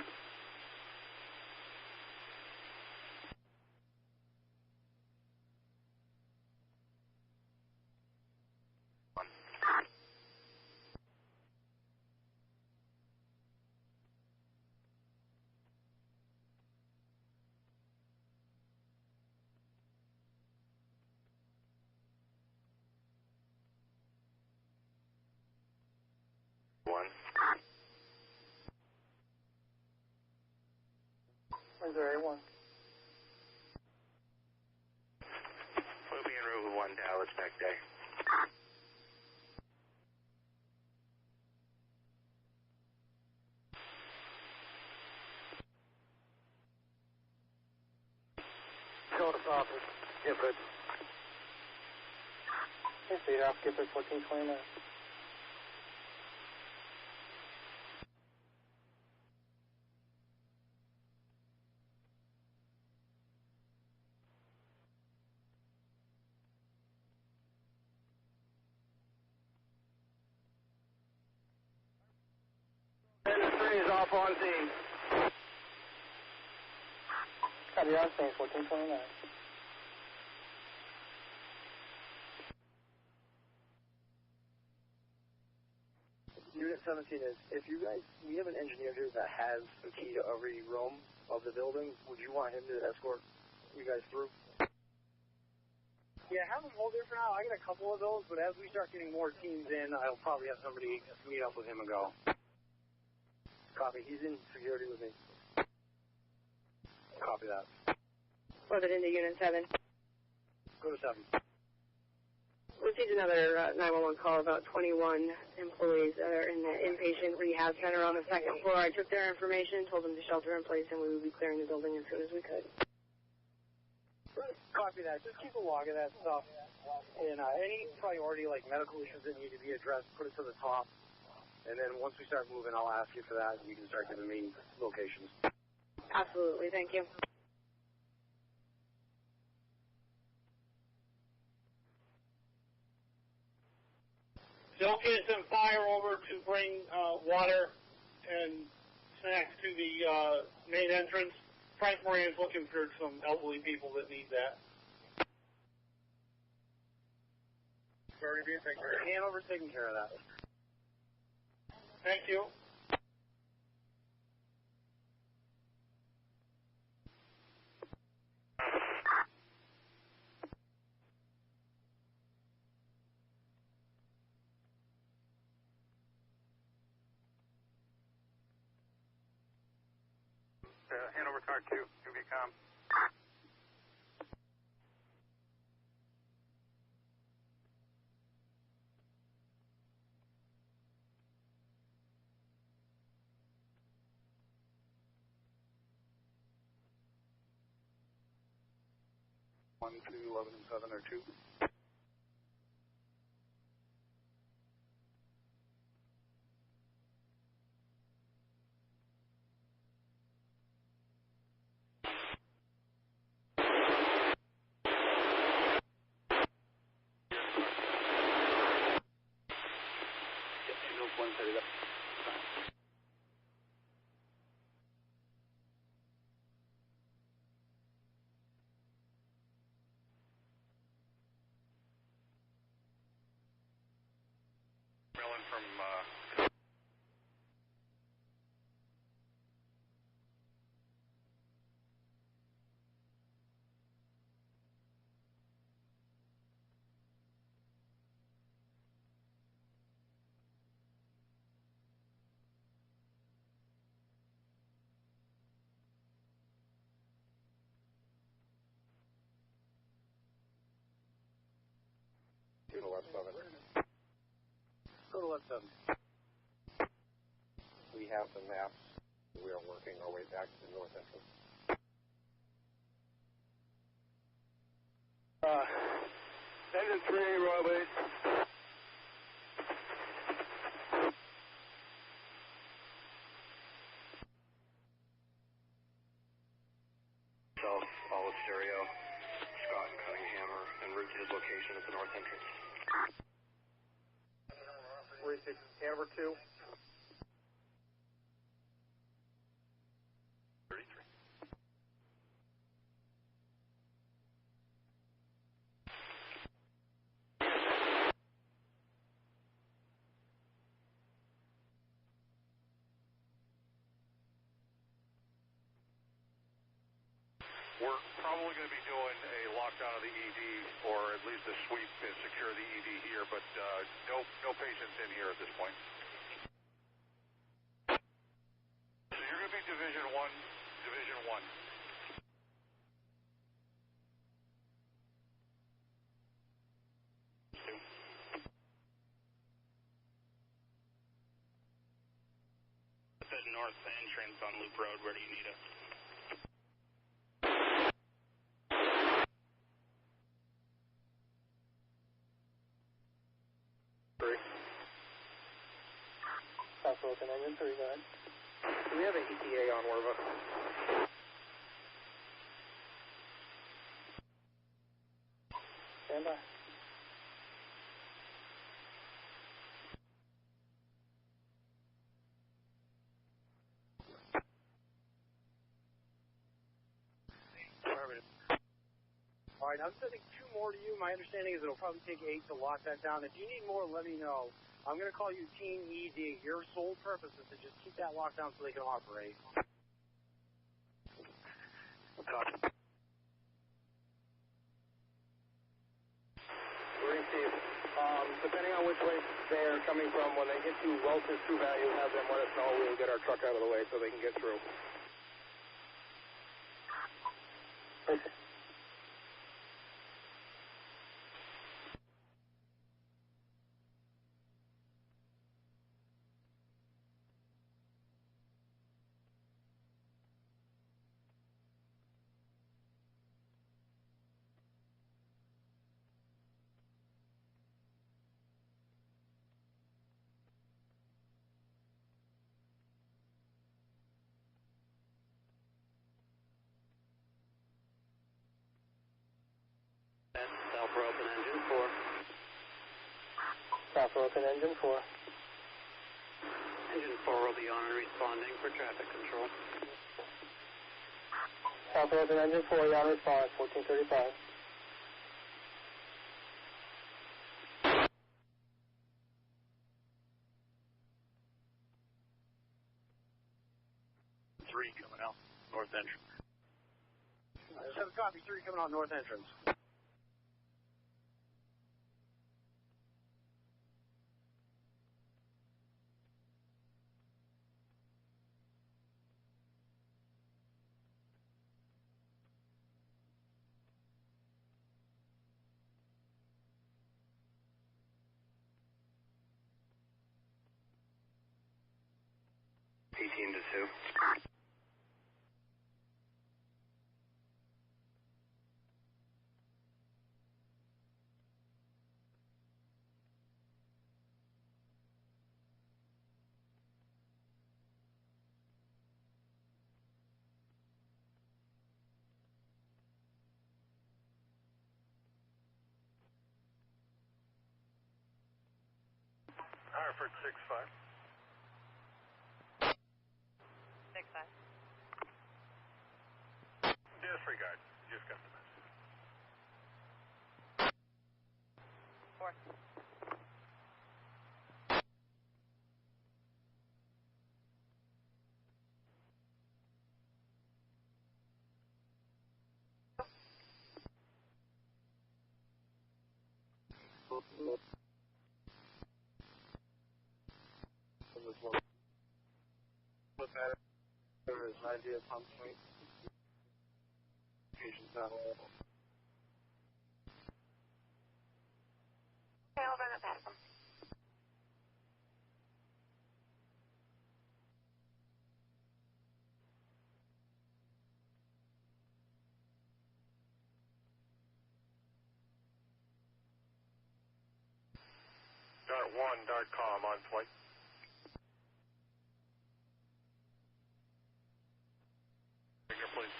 Missouri 1. We'll be en route with 1 Dallas back day. Shortest office, Gifford. Hey, speed off, Gifford 1429. Is off on scene. Copy on scene, 1429. Unit 17 is, if you guys, we have an engineer here that has a key to every room of the building. Would you want him to escort you guys through? Yeah, have him hold there for now. I got a couple of those, but as we start getting more teams in, I'll probably have somebody meet up with him and go. Copy. He's in security with me. Copy that. Was it into Unit 7? Go to 7. Received another 911 call about 21 employees that are in the inpatient rehab center on the 2nd floor. I took their information, told them to shelter in place, and we would be clearing the building as soon as we could. Copy that. Just keep a log of that stuff. And any priority, like medical issues that need to be addressed, put it to the top. And then once we start moving, I'll ask you for that, and you can start giving me locations. Absolutely. Thank you. Don't get some fire over to bring water and next to the main entrance. Frank Moran's looking for some elderly people that need that. Already being taken care of. Hanover's taking care of that. Thank you. Hanover car 2, QBCOM. One, 2, 11, and 7 or 2. Go to left 7. Go to left 7. We have the maps. We are working our way back to the north entrance. Engine 3, Royal Base. South, Olive Stereo, Scott and Cunningham are en route to his location at the north entrance. 46, Hanover 2. 33. We're probably going to be doing a lockdown of the ED, or at least a sweep and secure the ED here, but no patients in here at this point. So you're going to be Division 1, Division 1. The north entrance on Loop Road, where do you need us? Southwestern Engine 3, go ahead. Do we have an ETA on Warwick? Stand by. All right, I'm sending 2 more to you. My understanding is it'll probably take 8 to lock that down. If you need more, let me know. I'm going to call you Team ED. Your sole purpose is to just keep that lockdown so they can operate. Steve. Depending on which way they are coming from, when they get to relative true value, have them let us know. We will get our truck out of the way so they can get through. Okay. South Royalton Engine 4. South Royalton Engine 4. Engine 4 will be on and responding for traffic control. Southwest and Engine 4, you're on response, 1435. Coming out north entrance. 7 copy 3 coming out north entrance. To 2. Hartford 6-5. 6-5. Disregard. Just got the message. 4. There is an idea of pump point. Location's not available. Okay, I'll run it past them. Dart 1, Dart com on flight. Figure, please.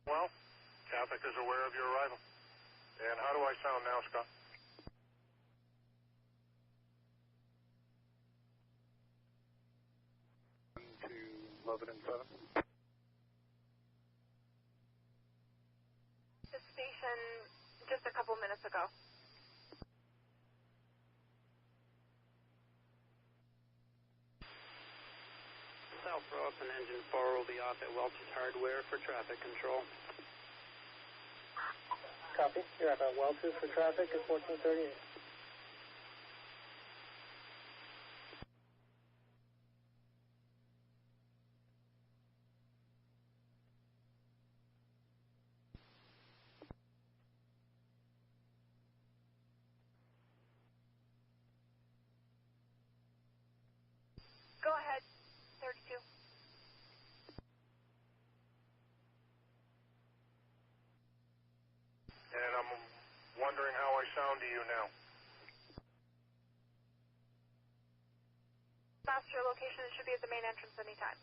Well, traffic is aware of your arrival. And how do I sound now, Scott? To Lebanon 7. The station just a couple minutes ago. South Ross and Engine 4 will be off at Welch's Hardware for traffic control. Copy. You're at Welch's for traffic at 1438. Go ahead, 32. And I'm wondering how I sound to you now. Master location should be at the main entrance anytime.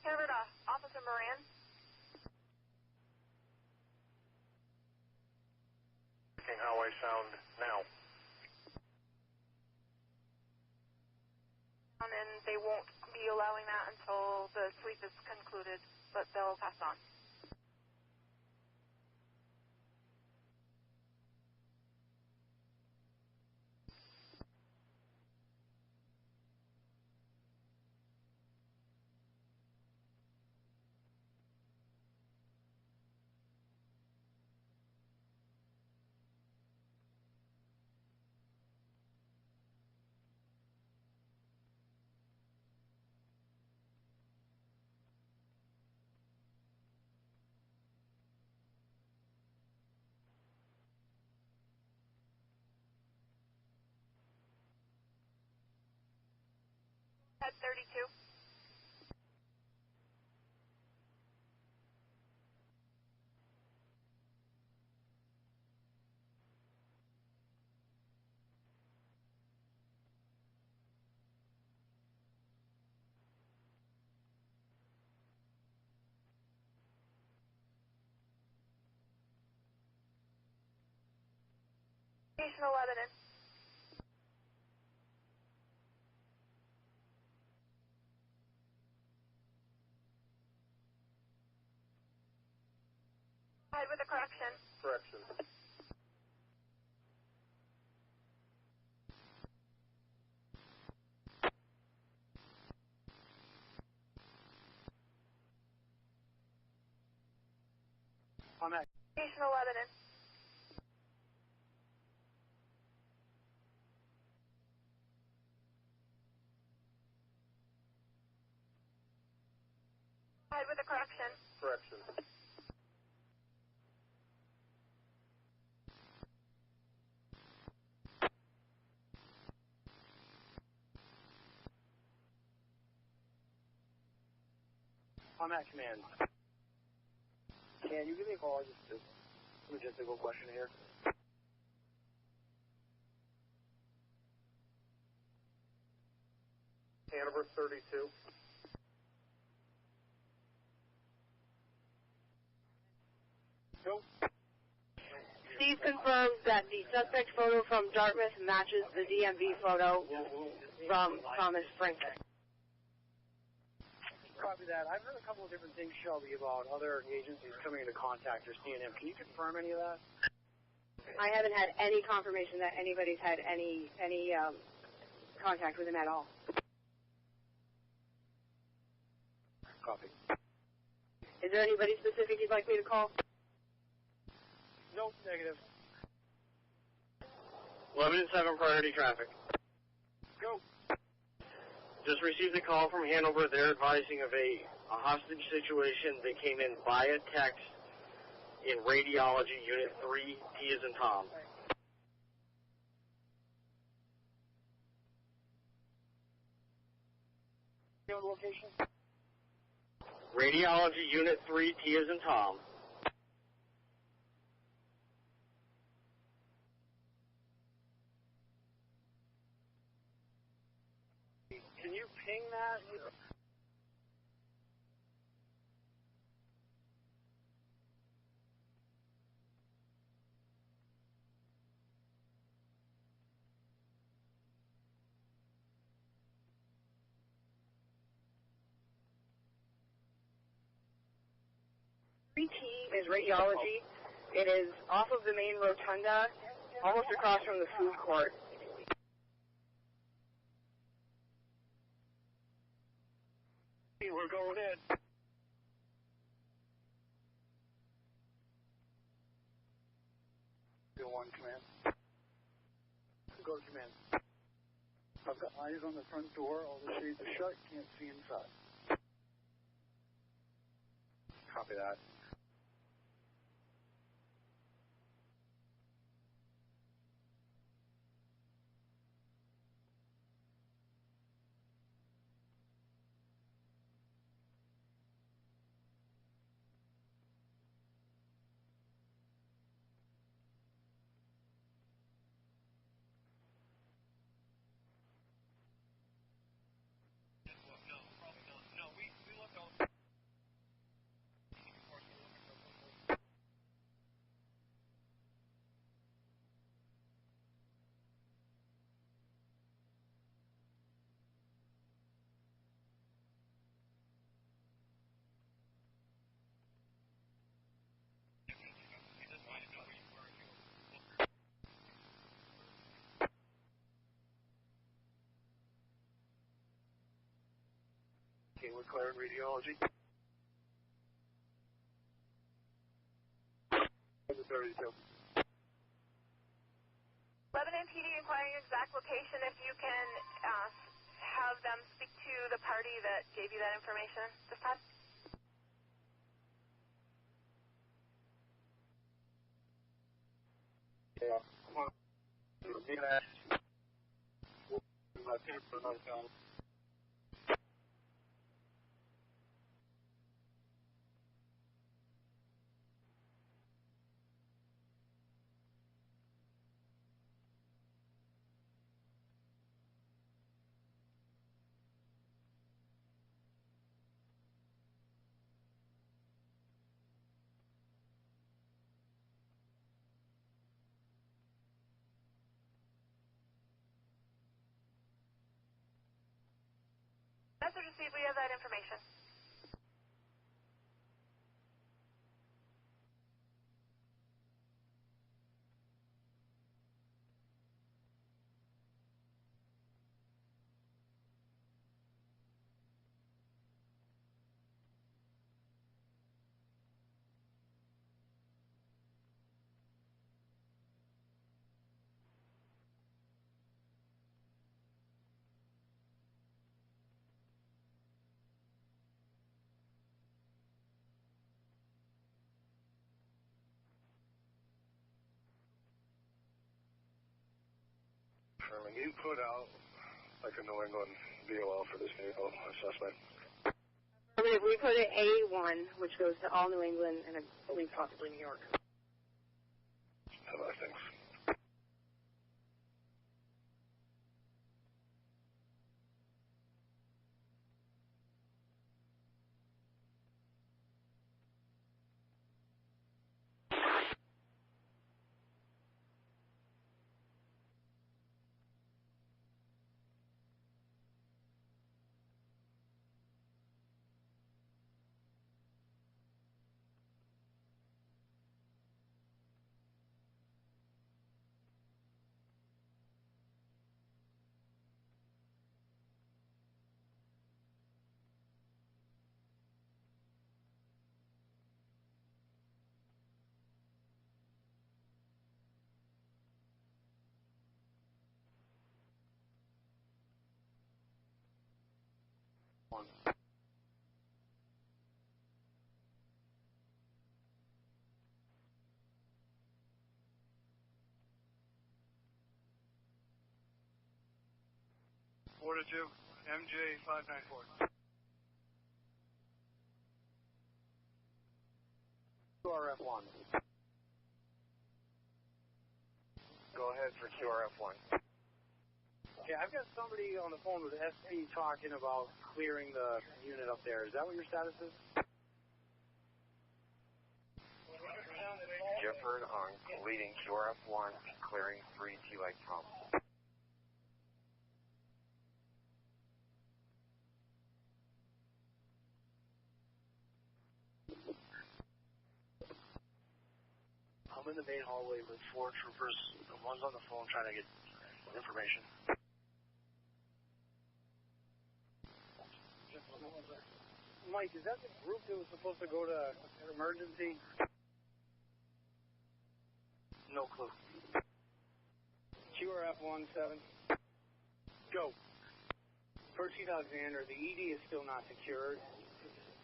Canada, Officer Moran. How I sound now. And they won't be allowing that until the sweep is concluded, but they'll pass on. At 32. Station 11. Ahead with a correction. Correction. I'm at Station 11. Ahead with a correction. Correction. I'm at command. Can you give me a call? Just a logistical question here. Hanover 32. Go. Steve confirms that the suspect photo from Dartmouth matches the DMV photo from Travis Frink. Copy that. I've heard a couple of different things, Shelby, about other agencies coming into contact or seeing him. Can you confirm any of that? I haven't had any confirmation that anybody's had any contact with him at all. Copy. Is there anybody specific you'd like me to call? Nope, negative. 11-7 priority traffic. Go. Just received a call from Hanover. They're advising of a hostage situation. They came in via text in radiology unit 3, T as in Tom. Your location? Radiology unit 3, T as in Tom. Can you ping that? T is radiology. It is off of the main rotunda, almost across from the food court. We're going in. Go on, command. Go to command. I've got eyes on the front door. All the shades are shut. Can't see inside. Copy that. Okay, we're clearing radiology. 32. 11 MPD inquiring exact location. If you can have them speak to the party that gave you that information this time. Yeah. Come on. proceed. We have that information. Sherman, you put out like a New England BOL for this vehicle suspect? We put an A1, which goes to all New England and I believe possibly New York. Thanks. One. Order 2, MJ 594. QRF1. Go ahead for QRF1. Okay, I've got somebody on the phone with SP talking about clearing the unit up there. Is that what your status is? Gifford on leading QRF1, clearing 3 T-Light pumps. I'm in the main hallway with 4 troopers. One's on the phone trying to get information. Mike, is that the group that was supposed to go to an emergency? No clue. QRF-17. Go. Per Chief Alexander, the ED is still not secured,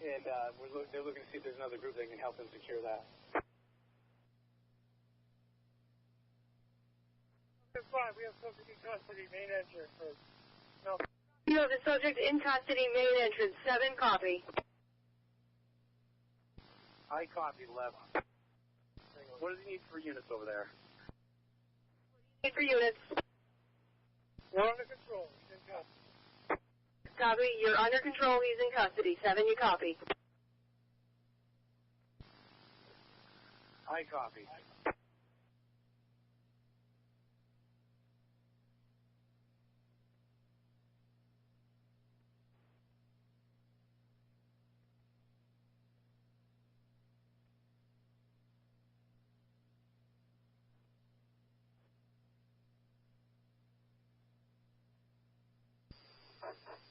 and they're looking to see if there's another group that can help them secure that. We have subject in custody, main entrance. No. You have the subject in custody, main entrance. 7, copy. I copy, 11. What does he need for units over there? Need for units. We're under control. He's in custody. Copy. You're under control. He's in custody. 7, you copy. I copy.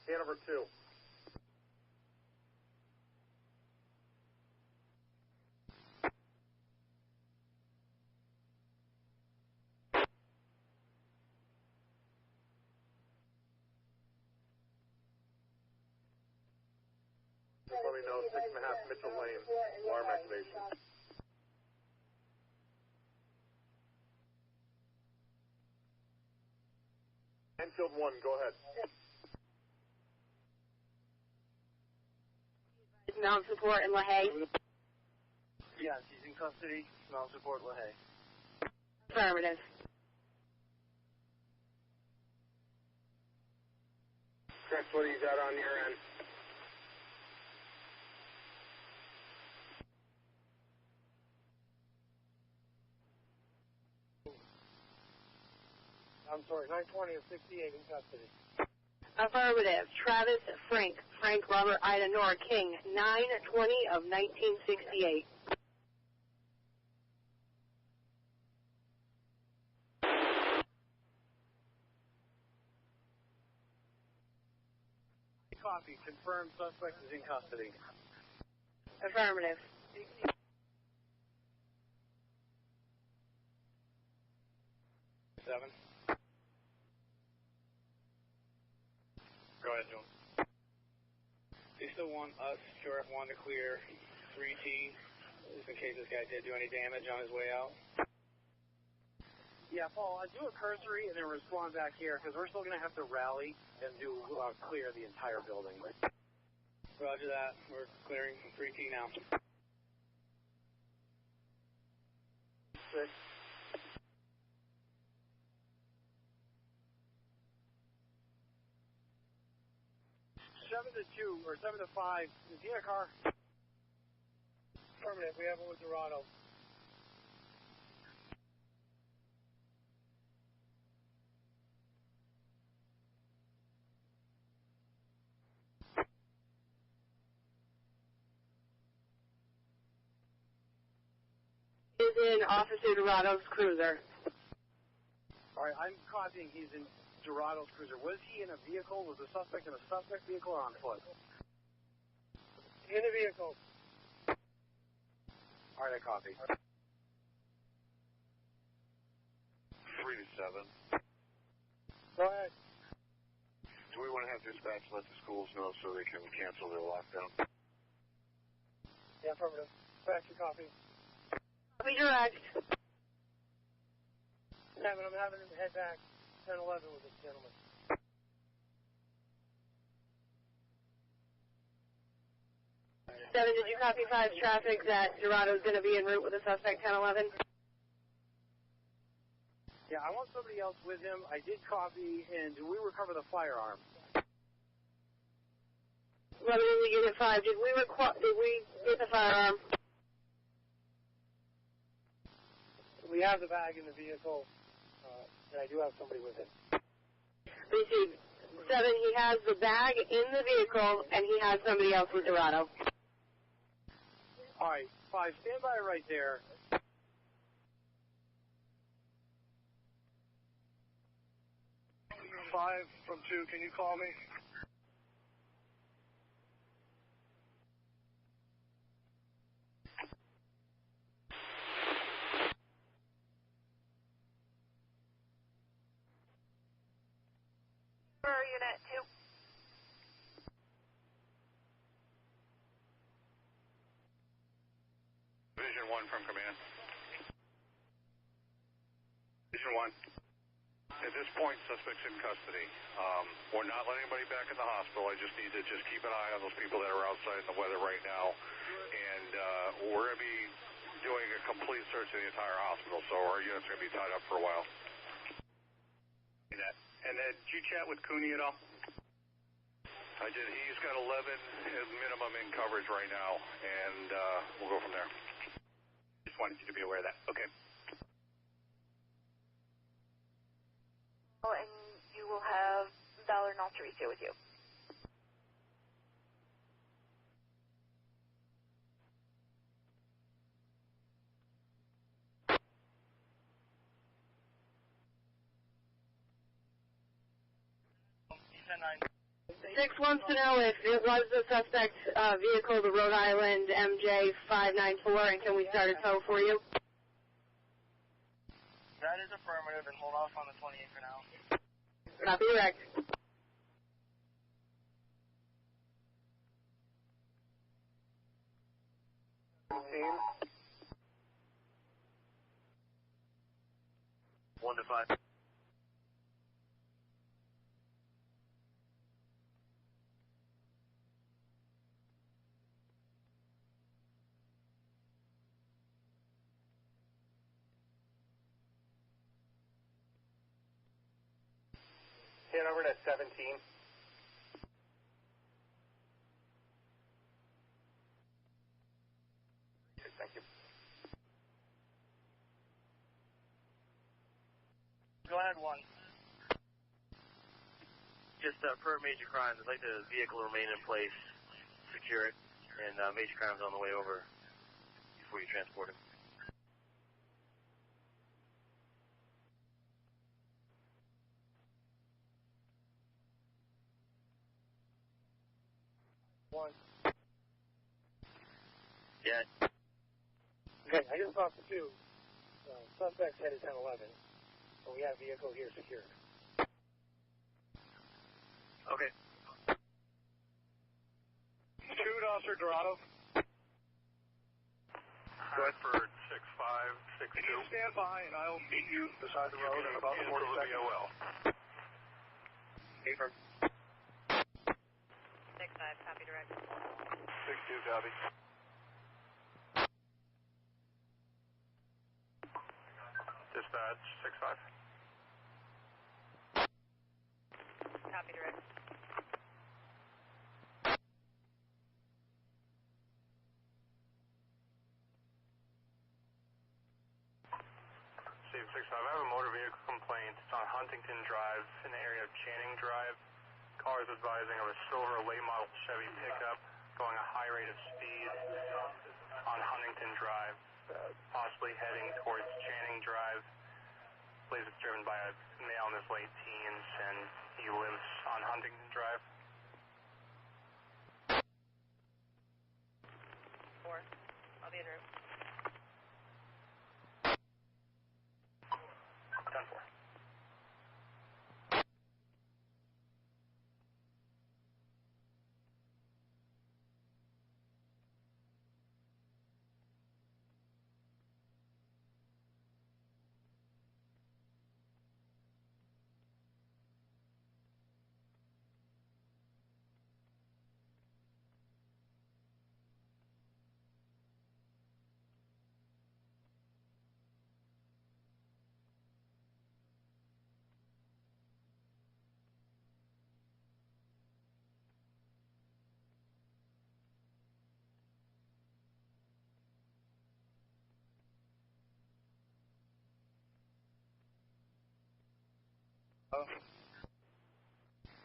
Hanover 2. Let me know, 6.5 Mitchell Lane, alarm activation. Enfield 1, go ahead. Mount support in LaHaye. Yes, he's in custody. Mount support, LaHaye. Affirmative. Chris, what do you got on your end? I'm sorry, 920 and 68 in custody. Affirmative. Travis Frink. Frank Robert Ida Nora King. 9/20 of 1968. Copy. Confirmed suspect is in custody. Affirmative. Seven. Go ahead, John. They still want us, Sheriff, one to clear 3T, just in case this guy did do any damage on his way out. Yeah, Paul, do a cursory and then respond back here, because we're still going to have to rally and do clear the entire building. Roger that. We're clearing 3T now. 6. Seven to 2 or 7 to 5. Is he in a car? Affirmative. We have one with Dorado. Is in Officer Dorado's cruiser. All right, I'm copying. He's in Dorado's cruiser. Was he in a vehicle? Was the suspect in a suspect vehicle or on foot? In a vehicle. All right, I copy. 3 to 7. Go ahead. Do we want to have dispatch let the schools know so they can cancel their lockdown? Yeah, affirmative. Back to copy. Copy direct. 7, I'm having him head back 10-11 with this gentleman. Seven, did you copy 5 traffic that Dorado's going to be en route with the suspect 1011? Yeah, I want somebody else with him. I did copy, and do we recover the firearm? 11 in the unit 5, did we get the firearm? We have the bag in the vehicle, and I do have somebody with him. Received. 7, he has the bag in the vehicle, and he has somebody else with Dorado. All right, 5, stand by right there. Five from 2, can you call me? Unit 2. Division 1 from command. Division 1. At this point, suspect's in custody. We're not letting anybody back in the hospital. I just need to keep an eye on those people that are outside in the weather right now. And we're going to be doing a complete search of the entire hospital, so our unit's going to be tied up for a while. And then, did you chat with Cooney at all? I did. He's got 11 as minimum in coverage right now, and we'll go from there. Just wanted you to be aware of that. Okay. Oh, and you will have Valor and Altericio with you. Six wants to know if it was the suspect vehicle, the Rhode Island MJ 594, and can we start a tow for you? That is affirmative, and hold off on the 28 for now. Copy direct. Team. 1 to 5. Hand over to 17. Thank you. Go ahead, 1. just per major crimes, I'd like the vehicle to remain in place, secure it, and major crimes on the way over before you transport him. One. Yeah. Okay, I just talked to two. Suspects headed 1011, but we have vehicle here secured. Okay. Shoot, Officer Dorado. Hartford 6562. Can you stand by and I'll meet you beside the road in about 40 seconds? VOL. Affirm. 6-5, copy direct. 6-2, copy. Dispatch 6-5. Copy direct. Steve 6-5, I have a motor vehicle complaint. It's on Huntington Drive in the area of Channing Drive. Caller is advising of a silver late model Chevy pickup going a high rate of speed on Huntington Drive, possibly heading towards Channing Drive. Believes it's driven by a male in his late teens, and he lives on Huntington Drive. 4, I'll be en route. 10-4.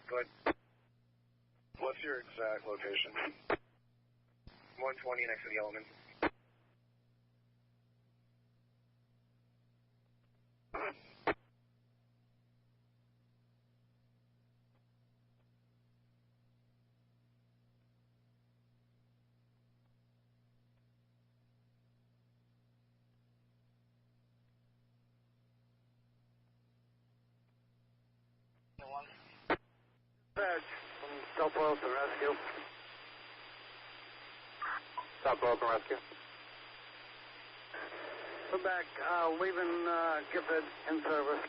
Go ahead. What's your exact location? 120 next to the element. Stop oil and rescue. Stop oil and rescue. Come back, leaving Gifford in service.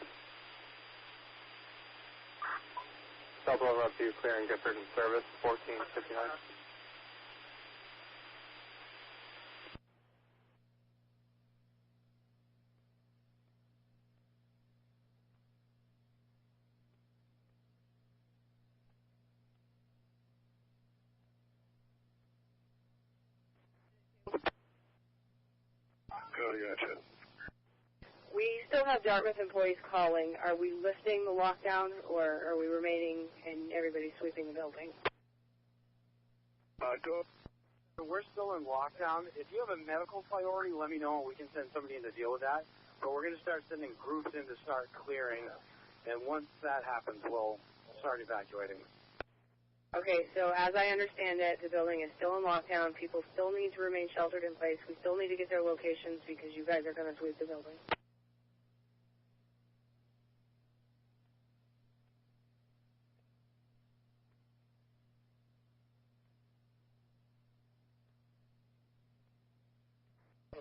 Stop oil rescue, clearing Gifford in service, 1459. We still have Dartmouth employees calling. Are we lifting the lockdown, or are we remaining and everybody sweeping the building? Go. We're still in lockdown. If you have a medical priority, let me know and we can send somebody in to deal with that. But we're going to start sending groups in to start clearing, and once that happens, we'll start evacuating. Okay, so as I understand it, the building is still in lockdown. People still need to remain sheltered in place. We still need to get their locations because you guys are going to sweep the building.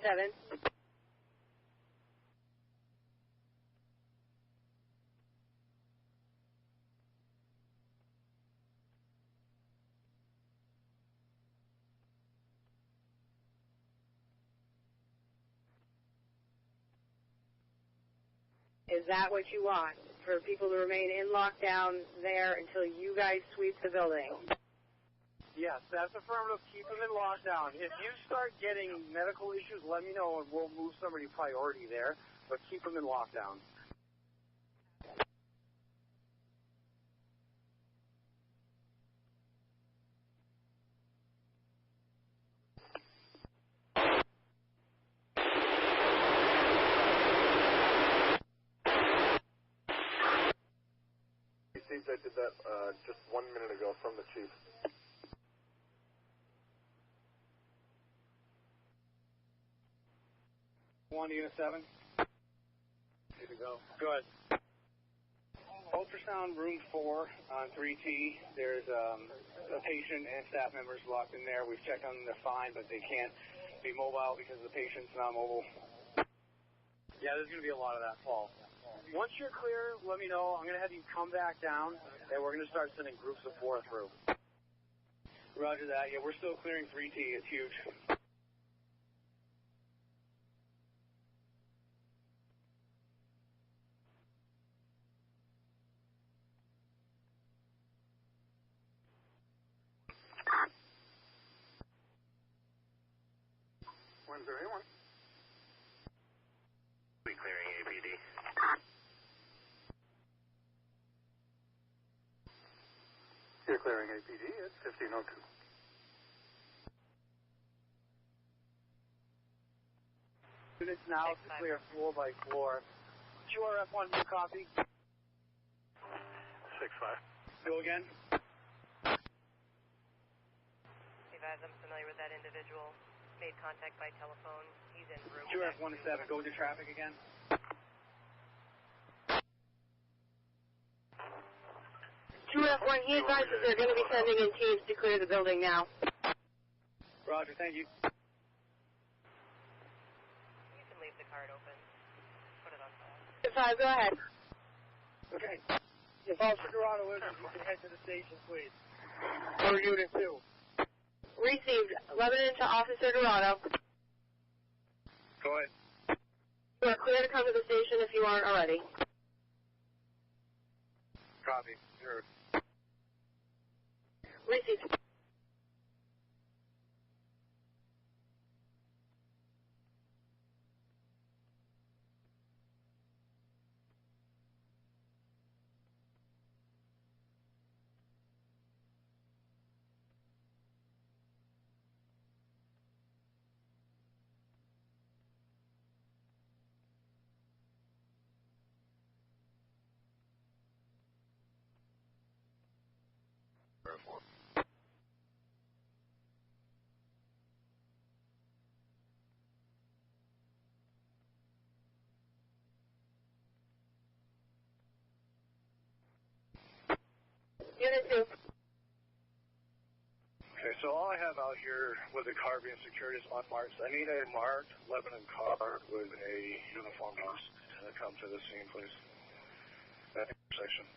Seven. Is that what you want? For people to remain in lockdown there until you guys sweep the building? Yes, that's affirmative. Keep them in lockdown. If you start getting medical issues, let me know and we'll move somebody priority there, but keep them in lockdown. received. I did that just 1 minute ago from the chief. One Unit 7. Here we go. Good. Ultrasound room 4 on 3T. There's a patient and staff members locked in there. We've checked on them. They're fine, but they can't be mobile because the patient's not mobile. Yeah, there's going to be a lot of that, Paul. Once you're clear, let me know. I'm going to have you come back down, and we're going to start sending groups of 4 through. Roger that. Yeah, we're still clearing 3T. It's huge. Is there anyone? We clearing APD. You're clearing APD at 1502. Units now to clear floor by floor. QRF1, you copy? 6-5. Go again. Advise I'm familiar with that individual. Made contact by telephone. He's en route. QRF1 to 7. Go into traffic again. QRF1, he advises they're going to be sending in teams to clear the building now. Roger, thank you. You can leave the card open. Put it on file. 5, go ahead. Okay. If Officer Dorado is, you can head to the station, please. Or Unit 2. Received. Lebanon to Officer Dorado. Go ahead. You are clear to come to the station if you aren't already. Copy. Heard. Received. Unit 2. Okay, so all I have out here with the car being secured is unmarked. I need a marked Lebanon car with a uniformed officer to come to the scene, please. That intersection.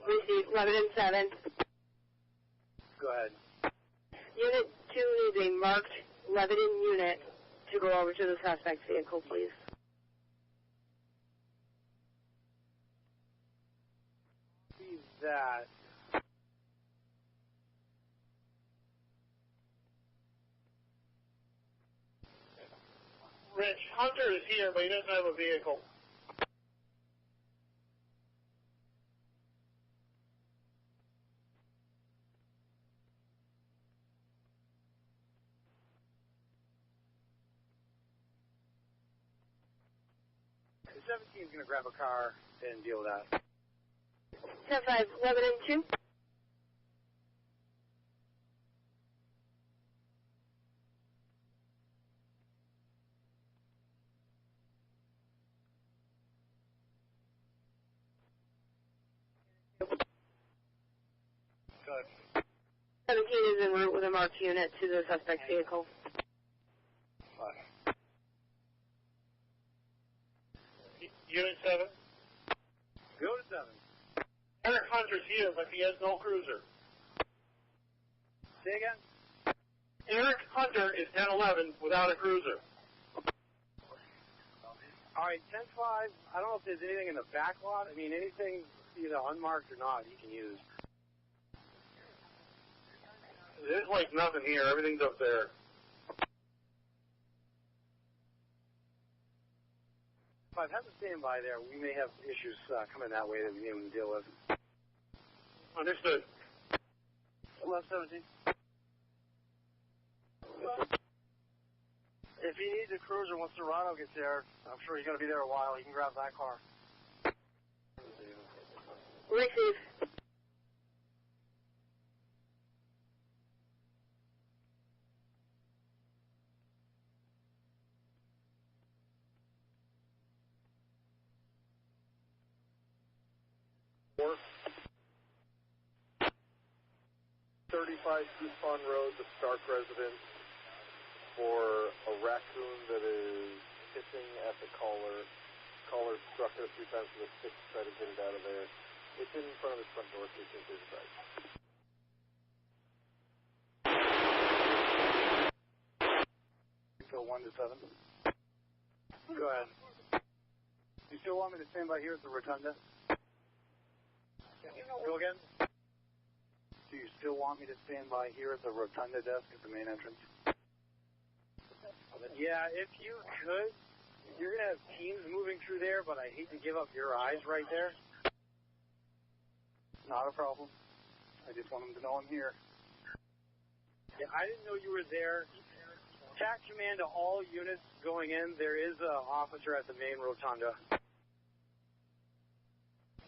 Received. Lebanon 7. Go ahead. Unit 2 needs a marked Lebanon unit to go over to the suspect's vehicle, please. See that. Rich, Hunter is here, but he doesn't have a vehicle. The 17 is going to grab a car and deal with that. 10-5, Lebanon 2. Good. 17 is en route with a marked unit to the suspect's vehicle. Fine. Unit 7. Go to 7. Eric Hunter's here, but he has no cruiser. Say again? Eric Hunter is 1011 without a cruiser. All right, 10-5. I don't know if there's anything in the back lot. I mean, anything either unmarked or not you can use. There's like nothing here. Everything's up there. If I have to stand by there, we may have issues coming that way that we need to deal with. Understood. 1117. If he needs a cruiser once Dorado gets there, I'm sure he's going to be there a while. He can grab that car. Receive. Four. 35 Goose Pond Road, the Stark residence, for a raccoon that is hissing at the caller. Caller struck it a few times with a stick to try to get it out of there. It's in front of his front door, so you can inside. So 1 to 7. Go ahead. You still want me to stand by here at the rotunda? Go again? Do you still want me to stand by here at the rotunda desk at the main entrance? Yeah, if you could. You're going to have teams moving through there, but I hate to give up your eyes right there. Not a problem. I just want them to know I'm here. Yeah, I didn't know you were there. TAC command to all units going in. There is an officer at the main rotunda.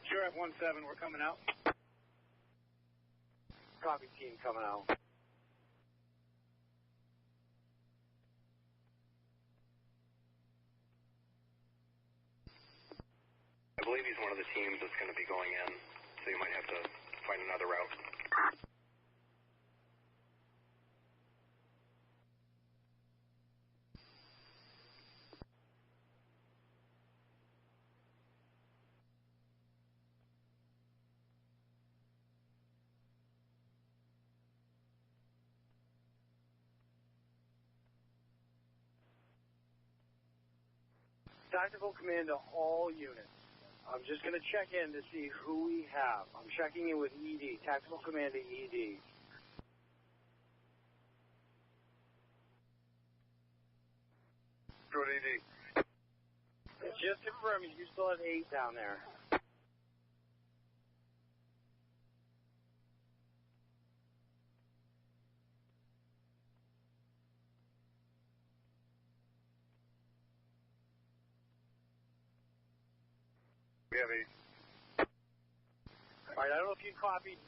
Sure, at 1-7, we're coming out. Copy team coming out. I believe he's one of the teams that's going to be going in, so you might have to find another route. Tactical command to all units. I'm just going to check in to see who we have. I'm checking in with ED, Tactical Command to ED. Good ED. Just confirming, you still have 8 down there. We have 8. All right, I don't know if you copied.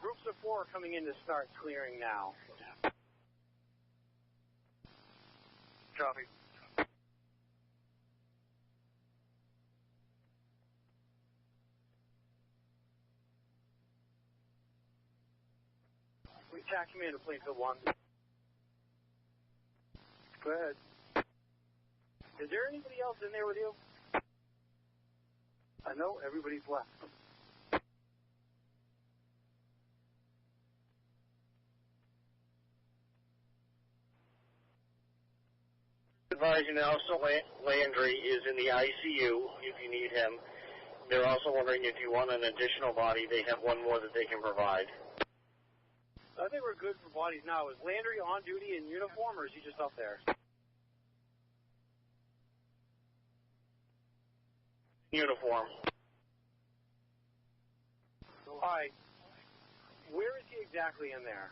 Groups of 4 are coming in to start clearing now. Copy. We TAC command to Plainfield 1. Go ahead. Is there anybody else in there with you? I know everybody's left. Advising also Landry is in the ICU if you need him. They're also wondering if you want an additional body. They have one more that they can provide. I think we're good for bodies now. Is Landry on duty in uniform, or is he just up there? Uniform. All right. Where is he exactly in there?